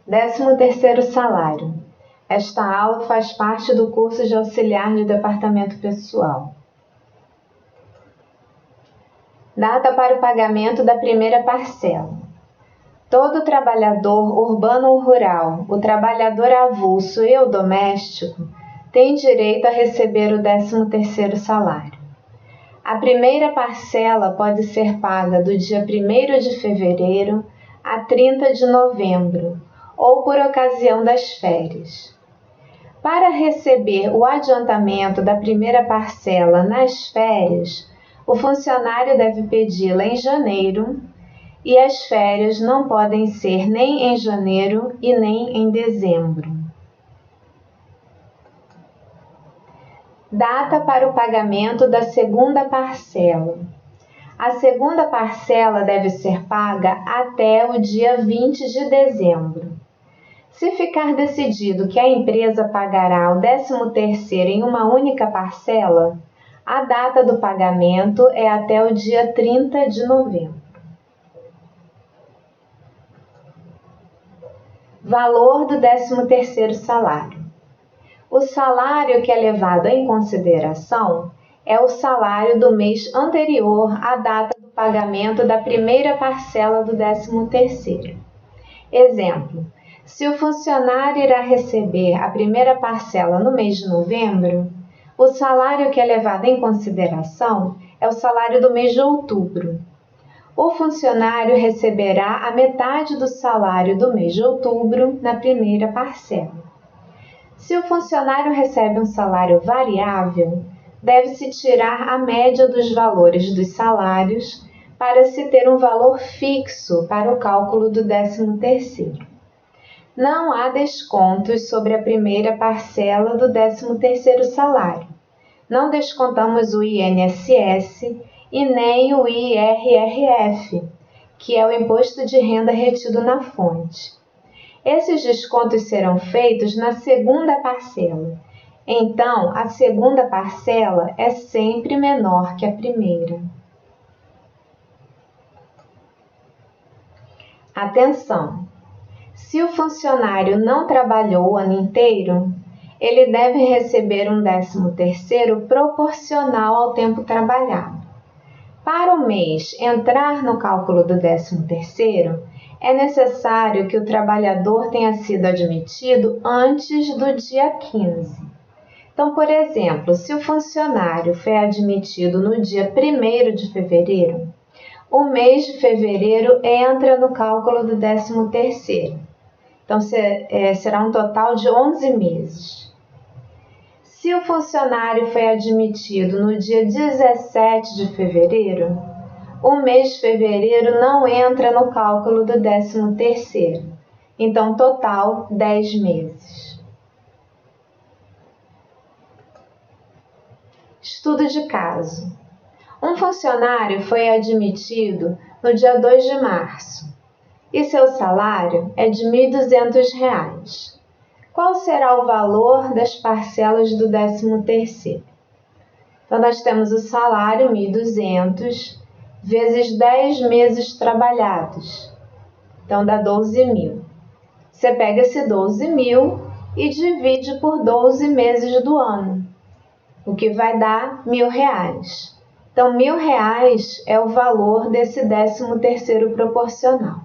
13º salário. Esta aula faz parte do curso de auxiliar de departamento pessoal. Data para o pagamento da primeira parcela. Todo trabalhador urbano ou rural, o trabalhador avulso e o doméstico, tem direito a receber o 13º salário. A primeira parcela pode ser paga do dia 1º de fevereiro a 30 de novembro, ou por ocasião das férias. Para receber o adiantamento da primeira parcela nas férias, o funcionário deve pedi-la em janeiro e as férias não podem ser nem em janeiro e nem em dezembro. Data para o pagamento da segunda parcela. A segunda parcela deve ser paga até o dia 20 de dezembro. Se ficar decidido que a empresa pagará o 13º em uma única parcela, a data do pagamento é até o dia 30 de novembro. Valor do 13º salário. O salário que é levado em consideração é o salário do mês anterior à data do pagamento da primeira parcela do 13º. Exemplo: se o funcionário irá receber a primeira parcela no mês de novembro, o salário que é levado em consideração é o salário do mês de outubro. O funcionário receberá a metade do salário do mês de outubro na primeira parcela. Se o funcionário recebe um salário variável, deve-se tirar a média dos valores dos salários para se ter um valor fixo para o cálculo do 13º. Não há descontos sobre a primeira parcela do 13º salário. Não descontamos o INSS e nem o IRRF, que é o imposto de renda retido na fonte. Esses descontos serão feitos na segunda parcela. Então, a segunda parcela é sempre menor que a primeira. Atenção! Se o funcionário não trabalhou o ano inteiro, ele deve receber um 13º proporcional ao tempo trabalhado. Para o mês entrar no cálculo do 13º, é necessário que o trabalhador tenha sido admitido antes do dia 15. Então, por exemplo, se o funcionário foi admitido no dia 1º de fevereiro, o mês de fevereiro entra no cálculo do 13º. Então, será um total de 11 meses. Se o funcionário foi admitido no dia 17 de fevereiro, o mês de fevereiro não entra no cálculo do 13º. Então, total, 10 meses. Estudo de caso. Um funcionário foi admitido no dia 2 de março e seu salário é de R$ 1.200. Qual será o valor das parcelas do 13º? Então, nós temos o salário 1.200 vezes 10 meses trabalhados. Então, dá 12.000. Você pega esse 12.000 e divide por 12 meses do ano, o que vai dar R$ 1.000. Então, R$ 1.000 é o valor desse 13º proporcional.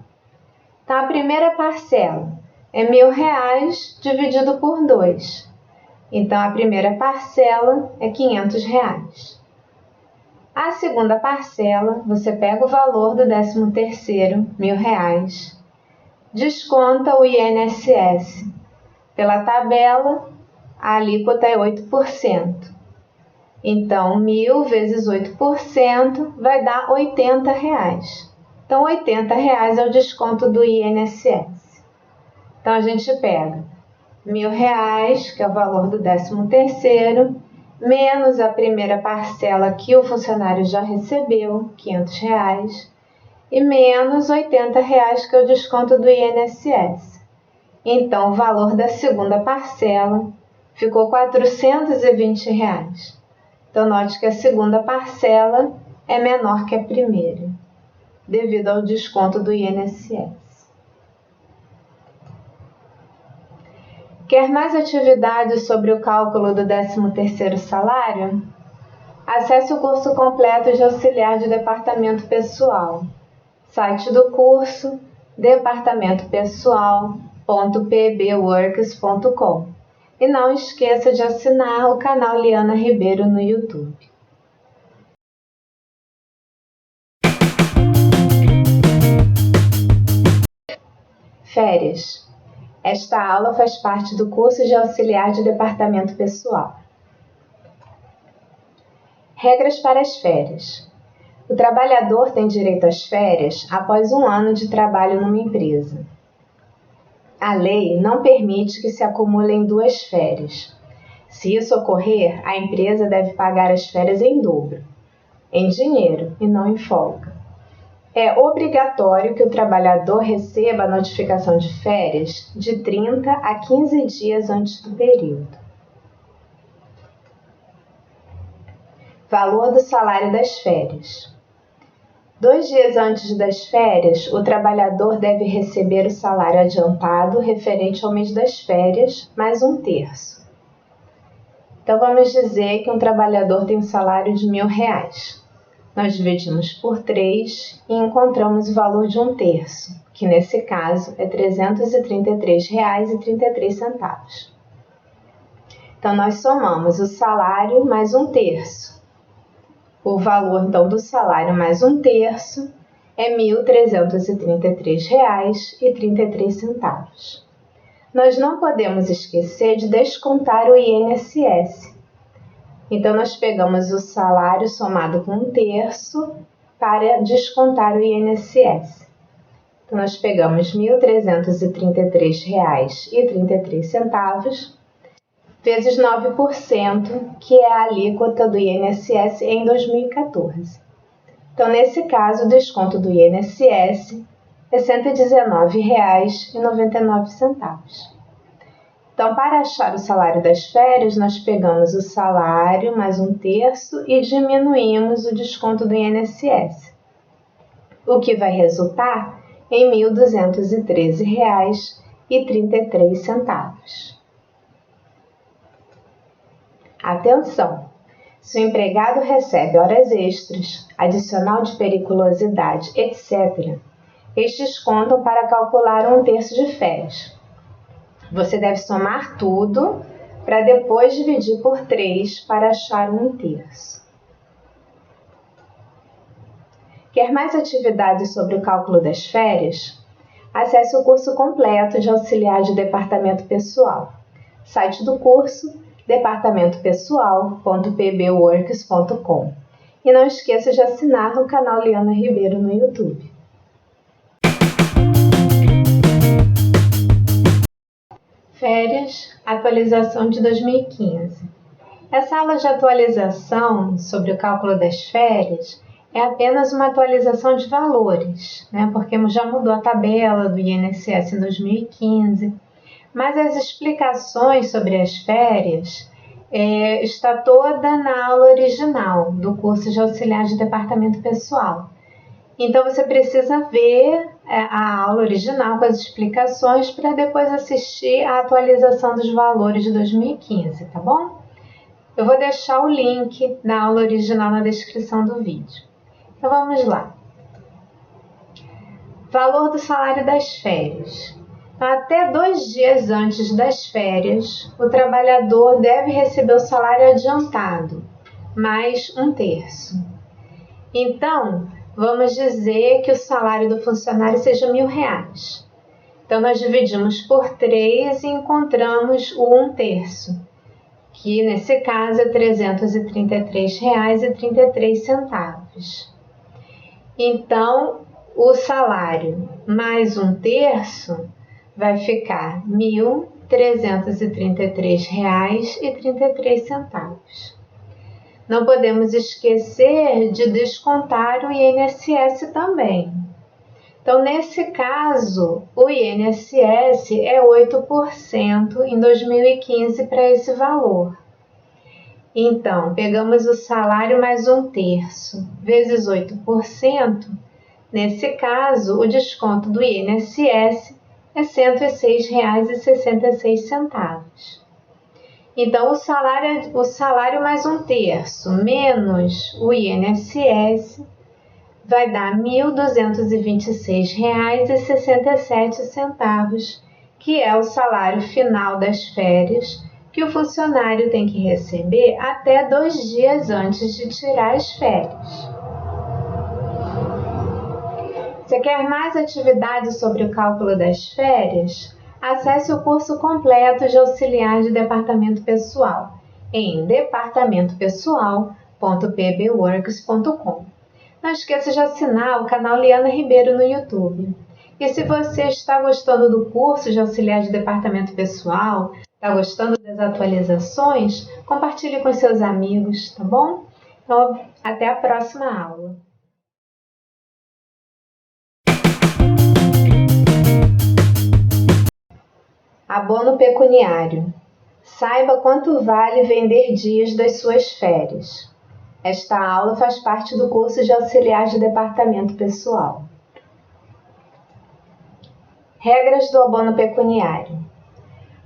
Então, a primeira parcela é R$ 1.000 dividido por 2. Então, a primeira parcela é R$ 500. A segunda parcela, você pega o valor do 13º, R$ 1.000, desconta o INSS. Pela tabela, a alíquota é 8%. Então, 1.000 vezes 8% vai dar R$ 80. Então, R$ 80 é o desconto do INSS. Então, a gente pega R$ 1.000, que é o valor do 13º, menos a primeira parcela que o funcionário já recebeu, R$ 500, e menos R$ 80, que é o desconto do INSS. Então, o valor da segunda parcela ficou R$ 420. Então, note que a segunda parcela é menor que a primeira, devido ao desconto do INSS. Quer mais atividades sobre o cálculo do 13º salário? Acesse o curso completo de auxiliar de departamento pessoal. Site do curso: departamentopessoal.pbworks.com. E não esqueça de assinar o canal Liana Ribeiro no YouTube. Férias. Esta aula faz parte do curso de auxiliar de departamento pessoal. Regras para as férias. O trabalhador tem direito às férias após 1 ano de trabalho numa empresa. A lei não permite que se acumulem 2 férias. Se isso ocorrer, a empresa deve pagar as férias em dobro, em dinheiro e não em folga. É obrigatório que o trabalhador receba a notificação de férias de 30 a 15 dias antes do período. Valor do salário das férias. 2 dias antes das férias, o trabalhador deve receber o salário adiantado referente ao mês das férias, mais 1/3. Então, vamos dizer que um trabalhador tem um salário de R$ 1.000. Nós dividimos por 3 e encontramos o valor de 1/3, que nesse caso é R$ 333,33. Então, nós somamos o salário mais 1/3. O valor, então, do salário mais 1/3 é R$ 1.333,33. Nós não podemos esquecer de descontar o INSS. Então, nós pegamos o salário somado com 1/3 para descontar o INSS. Então, nós pegamos R$ 1.333,33 vezes 9%, que é a alíquota do INSS em 2014. Então, nesse caso, o desconto do INSS é R$ 119,99. Então, para achar o salário das férias, nós pegamos o salário mais 1/3 e diminuímos o desconto do INSS, o que vai resultar em R$ 1.213,33. Atenção! Se o empregado recebe horas extras, adicional de periculosidade, etc., estes contam para calcular 1/3 de férias. Você deve somar tudo para depois dividir por 3 para achar 1/3. Quer mais atividades sobre o cálculo das férias? Acesse o curso completo de auxiliar de departamento pessoal. Site do curso: departamentopessoal.pbworks.com. E não esqueça de assinar o canal Liana Ribeiro no YouTube. Férias, atualização de 2015. Essa aula de atualização sobre o cálculo das férias é apenas uma atualização de valores, porque já mudou a tabela do INSS em 2015. Mas as explicações sobre as férias está toda na aula original do curso de auxiliar de departamento pessoal. Então, você precisa ver a aula original com as explicações para depois assistir a atualização dos valores de 2015, tá bom? Eu vou deixar o link da aula original na descrição do vídeo. Então vamos lá. Valor do salário das férias. Até 2 dias antes das férias, o trabalhador deve receber o salário adiantado, mais 1/3. Então, vamos dizer que o salário do funcionário seja R$ 1.000. Então, nós dividimos por 3 e encontramos o 1/3, que nesse caso é R$ 333,33. Então, o salário mais 1/3 vai ficar R$ 1.333,33. Não podemos esquecer de descontar o INSS também. Então, nesse caso, o INSS é 8% em 2015 para esse valor. Então, pegamos o salário mais 1/3 vezes 8%. Nesse caso, o desconto do INSS é R$ 106,66. Então, o salário mais 1/3 menos o INSS vai dar R$ 1.226,67, que é o salário final das férias que o funcionário tem que receber até 2 dias antes de tirar as férias. Você quer mais atividades sobre o cálculo das férias? Acesse o curso completo de auxiliar de departamento pessoal em departamentopessoal.pbworks.com. Não esqueça de assinar o canal Liana Ribeiro no YouTube. E se você está gostando do curso de auxiliar de departamento pessoal, está gostando das atualizações, compartilhe com seus amigos, tá bom? Então, até a próxima aula. Abono pecuniário. Saiba quanto vale vender dias das suas férias. Esta aula faz parte do curso de auxiliar de departamento pessoal. Regras do abono pecuniário.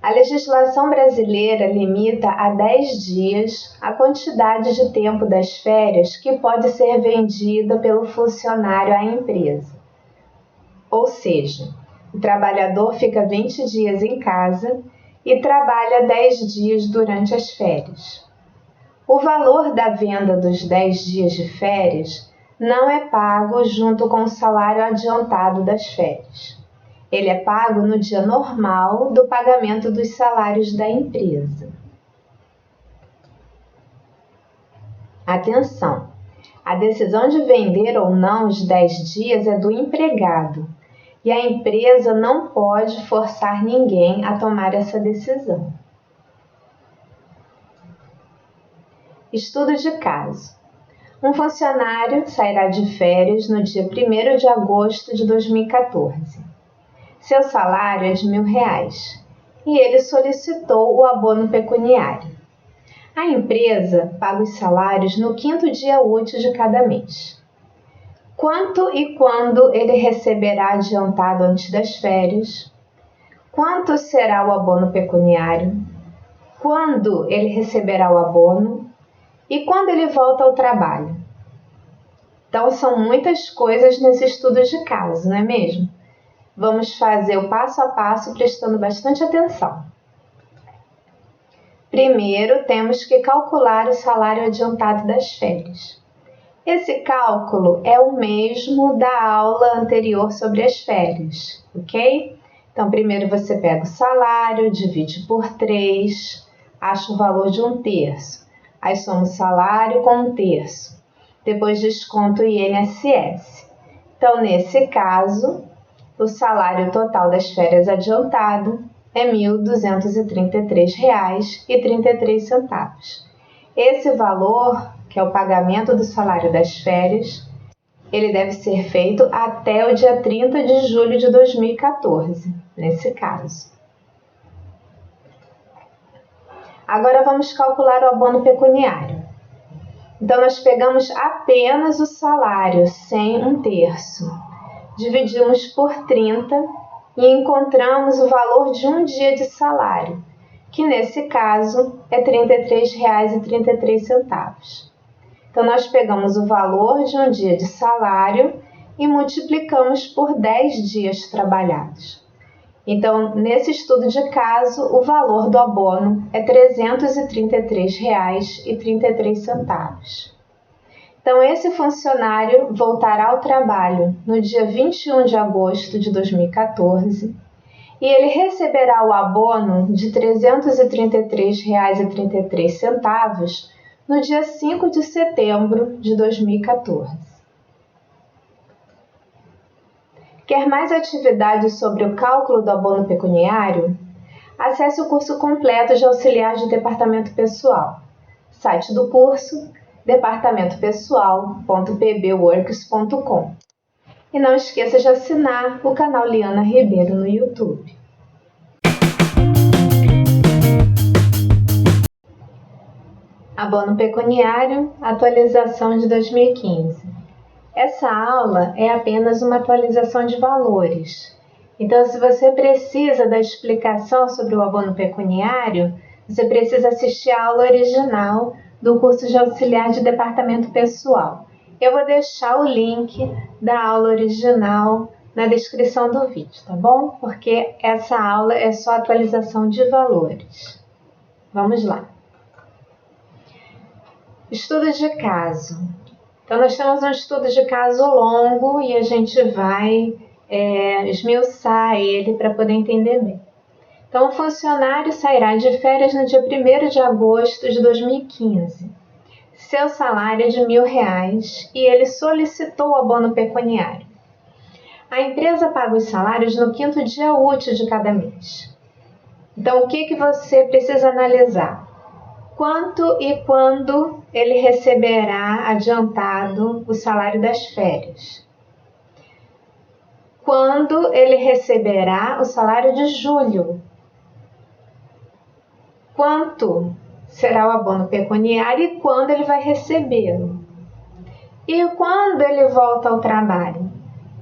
A legislação brasileira limita a 10 dias a quantidade de tempo das férias que pode ser vendida pelo funcionário à empresa. Ou seja, o trabalhador fica 20 dias em casa e trabalha 10 dias durante as férias. O valor da venda dos 10 dias de férias não é pago junto com o salário adiantado das férias. Ele é pago no dia normal do pagamento dos salários da empresa. Atenção! A decisão de vender ou não os 10 dias é do empregado e a empresa não pode forçar ninguém a tomar essa decisão. Estudo de caso. Um funcionário sairá de férias no dia 1º de agosto de 2014. Seu salário é de R$ 1.000 e ele solicitou o abono pecuniário. A empresa paga os salários no 5º dia útil de cada mês. Quanto e quando ele receberá adiantado antes das férias? Quanto será o abono pecuniário? Quando ele receberá o abono? E quando ele volta ao trabalho? Então, são muitas coisas nesse estudo de caso, não é mesmo? Vamos fazer o passo a passo prestando bastante atenção. Primeiro, temos que calcular o salário adiantado das férias. Esse cálculo é o mesmo da aula anterior sobre as férias, ok? Então, primeiro você pega o salário, divide por 3, acha o valor de 1/3. Aí soma o salário com 1/3. Depois desconta o INSS. Então, nesse caso, o salário total das férias adiantado é R$ 1.233,33. Esse valor, que é o pagamento do salário das férias, ele deve ser feito até o dia 30 de julho de 2014, nesse caso. Agora vamos calcular o abono pecuniário. Então, nós pegamos apenas o salário sem 1/3. Dividimos por 30 e encontramos o valor de um dia de salário, que nesse caso é R$ 33,33. Então, nós pegamos o valor de um dia de salário e multiplicamos por 10 dias trabalhados. Então, nesse estudo de caso, o valor do abono é R$ 333,33. Então, esse funcionário voltará ao trabalho no dia 21 de agosto de 2014 e ele receberá o abono de R$ 333,33 no dia 5 de setembro de 2014. Quer mais atividades sobre o cálculo do abono pecuniário? Acesse o curso completo de auxiliar de departamento pessoal. Site do curso: departamentopessoal.pbworks.com. E não esqueça de assinar o canal Liana Ribeiro no YouTube. Abono pecuniário, atualização de 2015. Essa aula é apenas uma atualização de valores. Então, se você precisa da explicação sobre o abono pecuniário, você precisa assistir a aula original do curso de auxiliar de departamento pessoal. Eu vou deixar o link da aula original na descrição do vídeo, tá bom? Porque essa aula é só atualização de valores. Vamos lá. Estudo de caso. Então, nós temos um estudo de caso longo e a gente vai esmiuçar ele para poder entender bem. Então, o funcionário sairá de férias no dia 1º de agosto de 2015. Seu salário é de R$ 1.000 e ele solicitou o abono pecuniário. A empresa paga os salários no 5º dia útil de cada mês. Então, o que você precisa analisar? Quanto e quando ele receberá adiantado o salário das férias? Quando ele receberá o salário de julho? Quanto será o abono pecuniário e quando ele vai recebê-lo? E quando ele volta ao trabalho?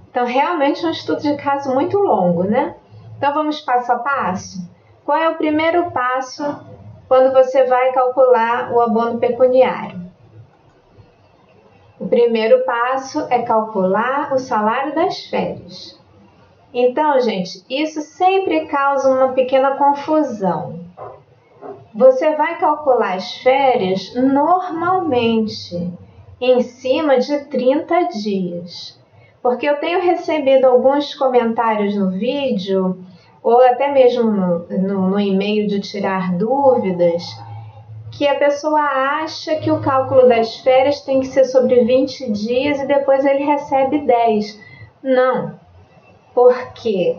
Então, realmente é um estudo de caso muito longo, né? Então, vamos passo a passo? Qual é o primeiro passo quando você vai calcular o abono pecuniário? O primeiro passo é calcular o salário das férias. Então, gente, isso sempre causa uma pequena confusão. Você vai calcular as férias normalmente em cima de 30 dias. Porque eu tenho recebido alguns comentários no vídeo ou até mesmo no e-mail de tirar dúvidas, que a pessoa acha que o cálculo das férias tem que ser sobre 20 dias e depois ele recebe 10. Não, porque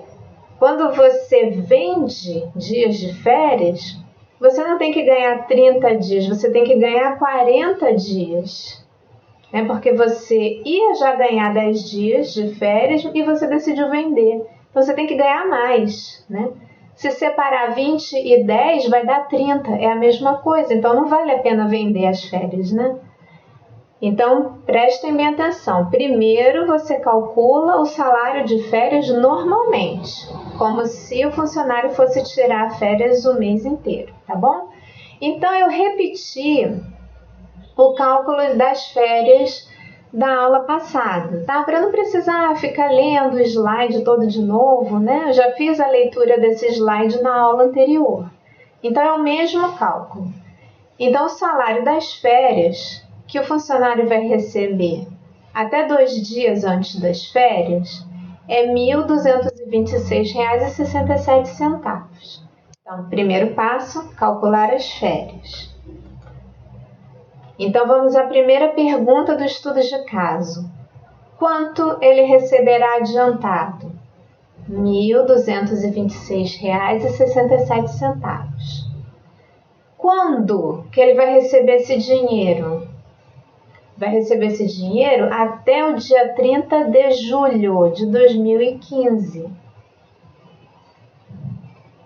quando você vende dias de férias, você não tem que ganhar 30 dias, você tem que ganhar 40 dias. Porque você ia já ganhar 10 dias de férias e você decidiu vender. Você tem que ganhar mais, né? Se separar 20 e 10 vai dar 30, é a mesma coisa. Então, não vale a pena vender as férias, né? Então, prestem bem atenção. Primeiro, você calcula o salário de férias normalmente, como se o funcionário fosse tirar férias o mês inteiro, tá bom? Então, eu repeti o cálculo das férias da aula passada, tá? Para não precisar ficar lendo o slide todo de novo, né? Eu já fiz a leitura desse slide na aula anterior. Então, é o mesmo cálculo. Então, o salário das férias que o funcionário vai receber até 2 dias antes das férias é R$ 1.226,67. Então, primeiro passo, calcular as férias. Então, vamos à primeira pergunta do estudo de caso. Quanto ele receberá adiantado? R$ 1.226,67. Quando que ele vai receber esse dinheiro? Vai receber esse dinheiro até o dia 30 de julho de 2015.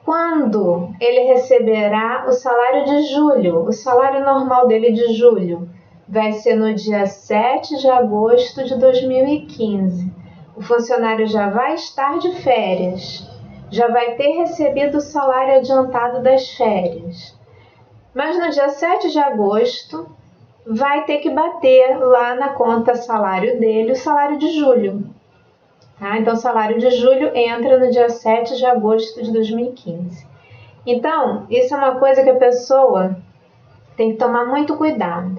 Quando ele receberá o salário de julho? O salário normal dele de julho vai ser no dia 7 de agosto de 2015. O funcionário já vai estar de férias. já vai ter recebido o salário adiantado das férias. Mas no dia 7 de agosto vai ter que bater lá na conta salário dele o salário de julho. Tá? Então o salário de julho entra no dia 7 de agosto de 2015. Então, isso é uma coisa que a pessoa tem que tomar muito cuidado,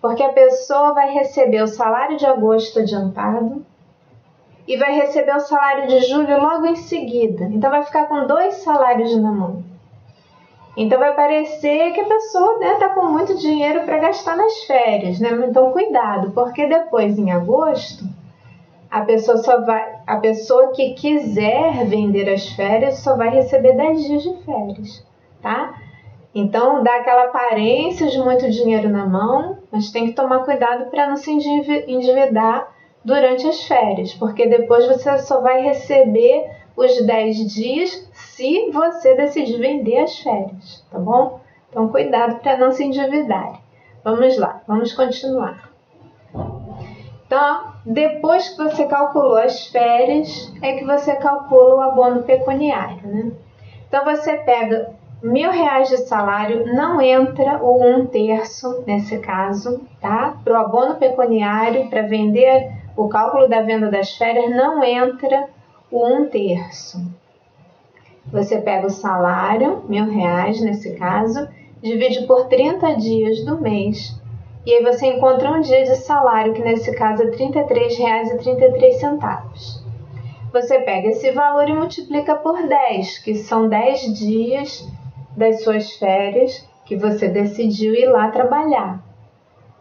porque a pessoa vai receber o salário de agosto adiantado e vai receber o salário de julho logo em seguida. Então vai ficar com 2 salários na mão. Então vai parecer que a pessoa está com muito dinheiro para gastar nas férias, né? Então cuidado, porque depois em agosto a pessoa que quiser vender as férias só vai receber 10 dias de férias, tá? Então dá aquela aparência de muito dinheiro na mão, mas tem que tomar cuidado para não se endividar durante as férias, porque depois você só vai receber os 10 dias se você decidir vender as férias, tá bom? Então cuidado para não se endividar. Vamos lá, vamos continuar. Então, depois que você calculou as férias, é que você calcula o abono pecuniário, né? Então você pega R$1.000 de salário, não entra o 1/3 nesse caso, tá? Para o abono pecuniário, para vender o cálculo da venda das férias, não entra o 1/3. Você pega o salário, R$1.000 nesse caso, divide por 30 dias do mês, e aí você encontra um dia de salário, que nesse caso é R$33,33. Você pega esse valor e multiplica por 10, que são 10 dias das suas férias que você decidiu ir lá trabalhar.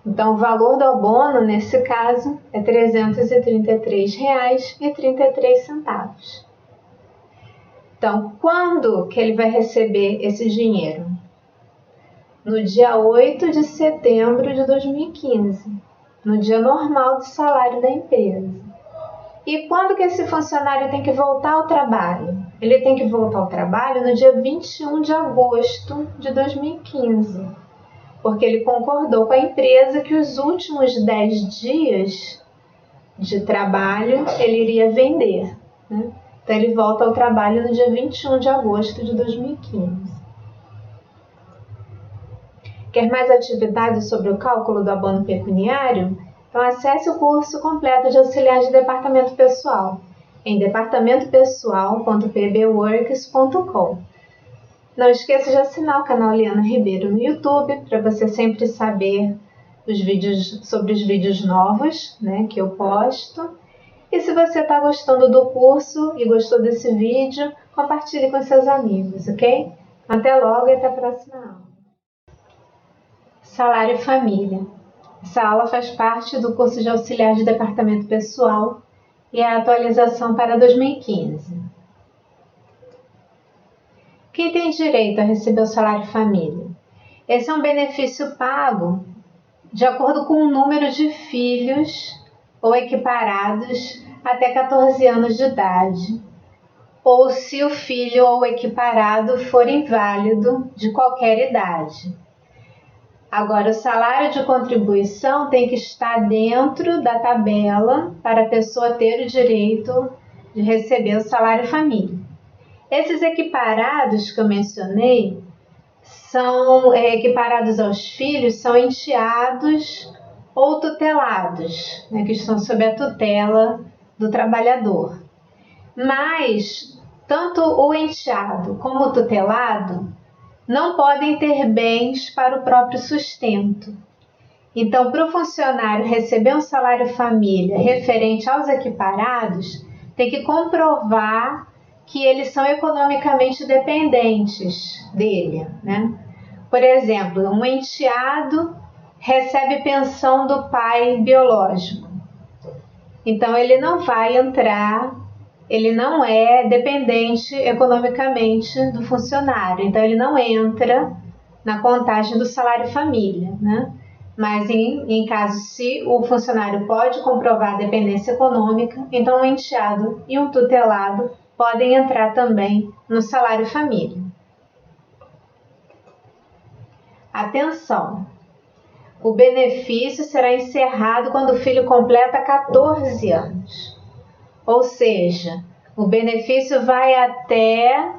Então, o valor do abono, nesse caso, é R$333,33. Então, quando que ele vai receber esse dinheiro? No dia 8 de setembro de 2015, no dia normal do salário da empresa. E quando que esse funcionário tem que voltar ao trabalho? Ele tem que voltar ao trabalho no dia 21 de agosto de 2015, porque ele concordou com a empresa que os últimos 10 dias de trabalho ele iria vender, né? Então ele volta ao trabalho no dia 21 de agosto de 2015. Quer mais atividades sobre o cálculo do abono pecuniário? Então acesse o curso completo de auxiliar de departamento pessoal em departamentopessoal.pbworks.com. Não esqueça de assinar o canal Liana Ribeiro no YouTube para você sempre saber sobre os vídeos novos, né, que eu posto. E se você está gostando do curso e gostou desse vídeo, compartilhe com seus amigos, ok? Até logo e até a próxima aula. Salário e família. Essa aula faz parte do curso de auxiliar de departamento pessoal e é a atualização para 2015. Quem tem direito a receber o salário família? Esse é um benefício pago de acordo com o número de filhos ou equiparados até 14 anos de idade, ou se o filho ou equiparado for inválido de qualquer idade. Agora, o salário de contribuição tem que estar dentro da tabela para a pessoa ter o direito de receber o salário família. Esses equiparados que eu mencionei são equiparados aos filhos, são enteados ou tutelados, né, que estão sob a tutela do trabalhador. Mas, tanto o enteado como o tutelado não podem ter bens para o próprio sustento. Então, para o funcionário receber um salário família referente aos equiparados, tem que comprovar que eles são economicamente dependentes dele, né? Por exemplo, um enteado recebe pensão do pai biológico. Então, ele não vai entrar, ele não é dependente economicamente do funcionário. Então, ele não entra na contagem do salário família, né? Mas em caso se o funcionário pode comprovar a dependência econômica, então um enteado e um tutelado podem entrar também no salário família. Atenção! O benefício será encerrado quando o filho completa 14 anos. Ou seja, O benefício vai até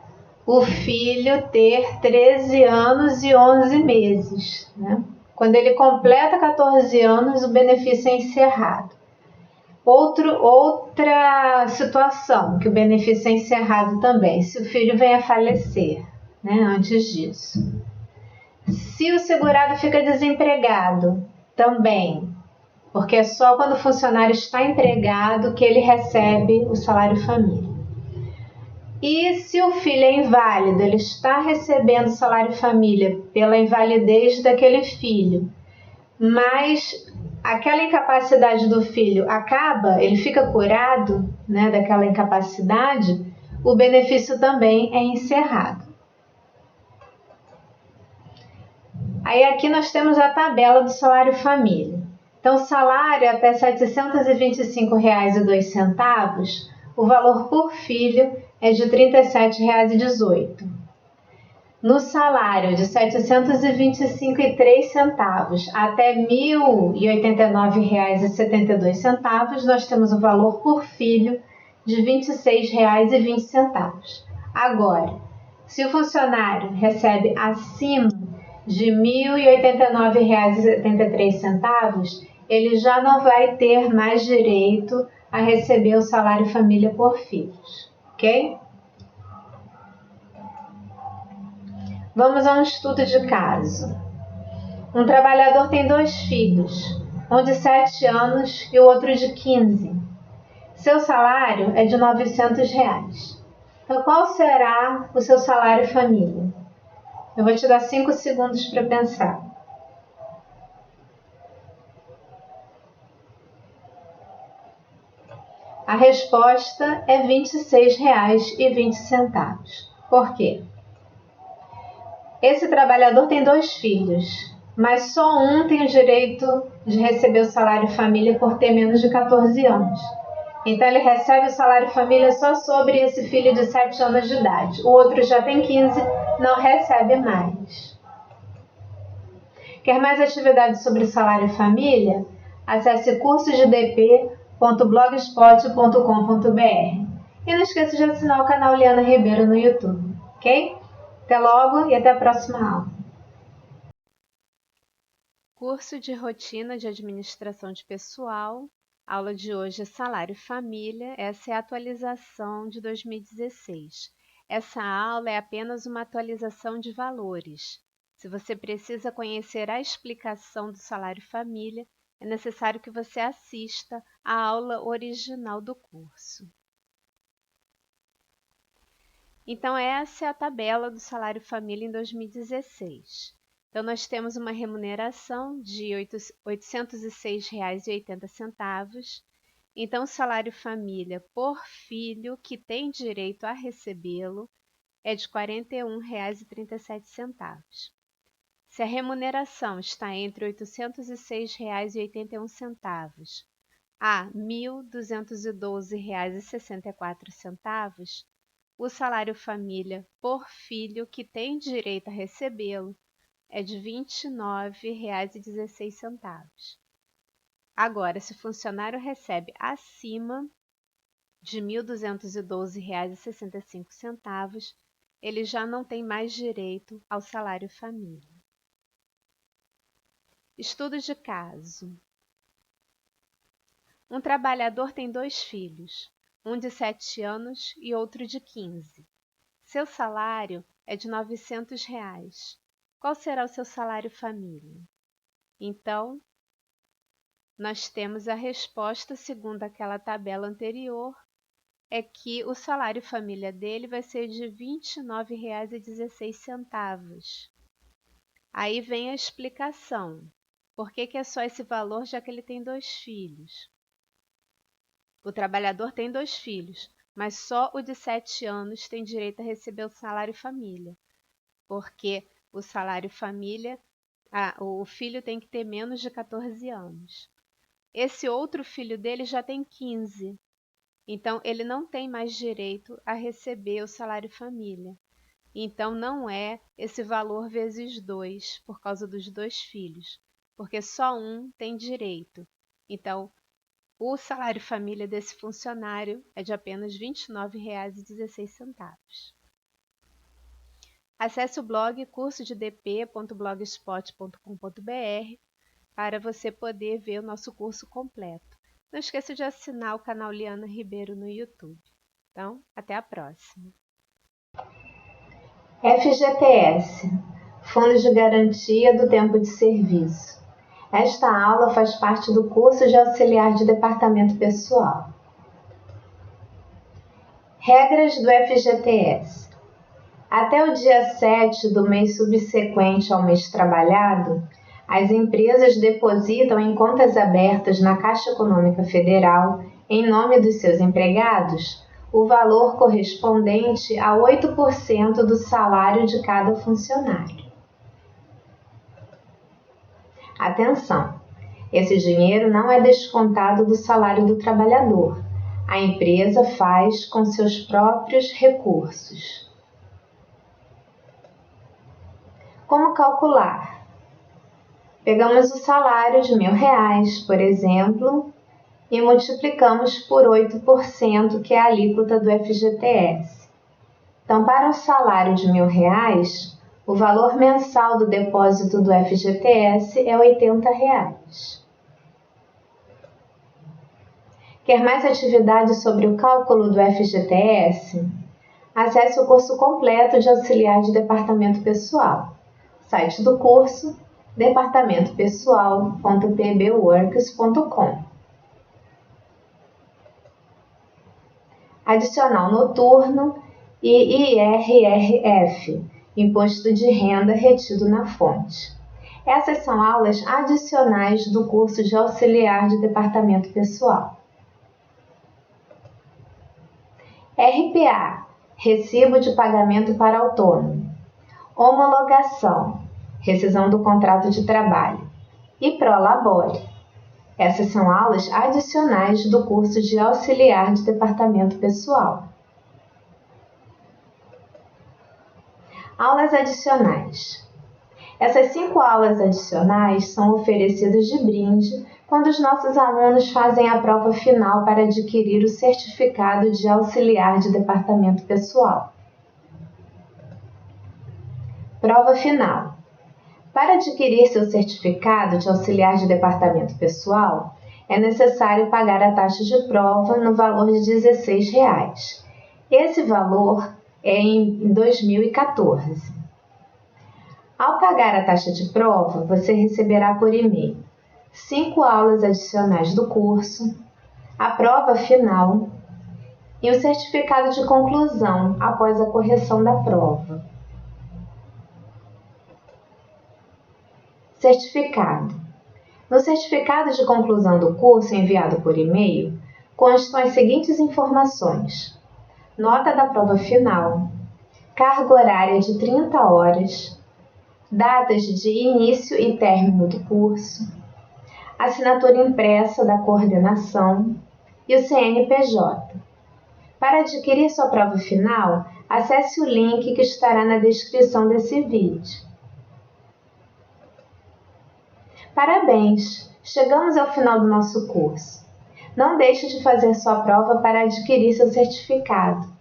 o filho ter 13 anos e 11 meses, né? Quando ele completa 14 anos, o benefício é encerrado. Outra situação que o benefício é encerrado também, se o filho vem a falecer, né, antes disso. Se o segurado fica desempregado, também, porque é só quando o funcionário está empregado que ele recebe o salário família. E se o filho é inválido, ele está recebendo salário família pela invalidez daquele filho, mas aquela incapacidade do filho acaba, ele fica curado, né, daquela incapacidade, o benefício também é encerrado. Aí aqui nós temos a tabela do salário família. Então, o salário até R$ 725,02, o valor por filho é de R$ 37,18. No salário de R$ 725,03 até R$ 1.089,72, nós temos o valor por filho de R$ 26,20. Agora, se o funcionário recebe acima de R$ 1.089,73, ele já não vai ter mais direito a receber o salário família por filhos, ok? Vamos a um estudo de caso. Um trabalhador tem 2 filhos, um de 7 anos e o outro de 15. Seu salário é de R$ 900. Então, qual será o seu salário família? Eu vou te dar 5 segundos para pensar. A resposta é R$ 26,20. Por quê? Esse trabalhador tem 2 filhos, mas só um tem o direito de receber o salário família por ter menos de 14 anos. Então ele recebe o salário família só sobre esse filho de 7 anos de idade. O outro já tem 15, não recebe mais. Quer mais atividades sobre salário família? Acesse cursosdp.blogspot.com.br e não esqueça de assinar o canal Liana Ribeiro no YouTube, ok? Até logo e até a próxima aula. Curso de Rotina de Administração de Pessoal. Aula de hoje é Salário Família. Essa é a atualização de 2016. Essa aula é apenas uma atualização de valores. Se você precisa conhecer a explicação do Salário Família, é necessário que você assista à aula original do curso. Então, essa é a tabela do Salário Família em 2016. Então, nós temos uma remuneração de R$ 806,80. Então, o salário família por filho que tem direito a recebê-lo é de R$ 41,37. Se a remuneração está entre R$ 806,81 a R$ 1.212,64, o salário família por filho que tem direito a recebê-lo é de R$ 29,16. Agora, se o funcionário recebe acima de R$ 1.212,65, ele já não tem mais direito ao salário família. Estudo de caso. Um trabalhador tem 2 filhos, um de 7 anos e outro de 15. Seu salário é de R$ 900. Qual será o seu salário família? Então, nós temos a resposta segundo aquela tabela anterior, é que o salário família dele vai ser de R$ 29,16. Aí vem a explicação. Por que é só esse valor, já que ele tem 2 filhos? O trabalhador tem 2 filhos, mas só o de 7 anos tem direito a receber o salário família, porque o salário família, o filho tem que ter menos de 14 anos. Esse outro filho dele já tem 15, então ele não tem mais direito a receber o salário família. Então não é esse valor vezes 2, por causa dos 2 filhos, porque só um tem direito. Então, O salário família desse funcionário é de apenas R$ 29,16. Acesse o blog cursodedp.blogspot.com.br para você poder ver o nosso curso completo. Não esqueça de assinar o canal Liana Ribeiro no YouTube. Então, até a próxima. FGTS, Fundo de Garantia do Tempo de Serviço. Esta aula faz parte do curso de auxiliar de departamento pessoal. Regras do FGTS. Até o dia 7 do mês subsequente ao mês trabalhado, as empresas depositam em contas abertas na Caixa Econômica Federal, em nome dos seus empregados, o valor correspondente a 8% do salário de cada funcionário. Atenção! Esse dinheiro não é descontado do salário do trabalhador. A empresa faz com seus próprios recursos. Como calcular? Pegamos o salário de R$1.000, por exemplo, e multiplicamos por 8%, que é a alíquota do FGTS. Então, para um salário de R$1.000, o valor mensal do depósito do FGTS é R$ 80. Quer mais atividades sobre o cálculo do FGTS? Acesse o curso completo de auxiliar de departamento pessoal. Site do curso: departamentopessoal.pbworks.com. Adicional noturno e IRRF, Imposto de Renda retido na fonte. Essas são aulas adicionais do curso de auxiliar de departamento pessoal. RPA, Recibo de Pagamento para Autônomo. Homologação, rescisão do contrato de trabalho. E Prolabore. Essas são aulas adicionais do curso de auxiliar de departamento pessoal. Aulas adicionais. Essas 5 aulas adicionais são oferecidas de brinde quando os nossos alunos fazem a prova final para adquirir o certificado de auxiliar de departamento pessoal. Prova final. Para adquirir seu certificado de auxiliar de departamento pessoal, é necessário pagar a taxa de prova no valor de R$ 16. Esse valor é em 2014. Ao pagar a taxa de prova, você receberá por e-mail 5 aulas adicionais do curso, a prova final e o certificado de conclusão após a correção da prova. Certificado. No certificado de conclusão do curso enviado por e-mail, constam as seguintes informações: nota da prova final, carga horária de 30 horas, datas de início e término do curso, assinatura impressa da coordenação e o CNPJ. Para adquirir sua prova final, acesse o link que estará na descrição desse vídeo. Parabéns! Chegamos ao final do nosso curso. Não deixe de fazer sua prova para adquirir seu certificado.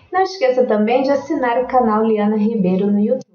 Não esqueça também de assinar o canal Liana Ribeiro no YouTube.